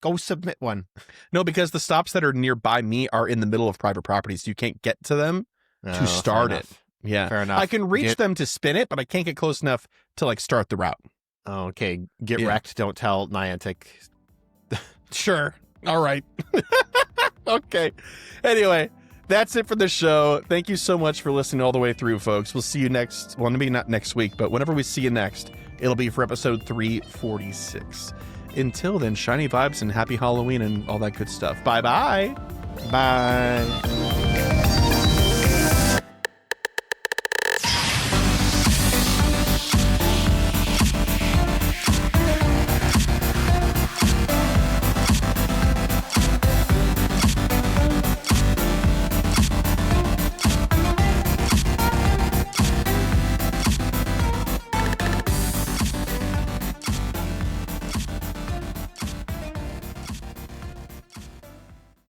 Speaker 1: Go submit one.
Speaker 2: No, because the stops that are nearby me are in the middle of private property, so you can't get to them to start it. Yeah,
Speaker 1: fair enough.
Speaker 2: I can reach them to spin it, but I can't get close enough to like start the route.
Speaker 1: Okay, get wrecked. Don't tell Niantic.
Speaker 2: Sure. All right. Okay. Anyway, that's it for the show. Thank you so much for listening all the way through, folks. We'll see you next. Well, maybe not next week, but whenever we see you next, it'll be for episode 346. Until then, shiny vibes and happy Halloween and all that good stuff. Bye-bye.
Speaker 1: Bye.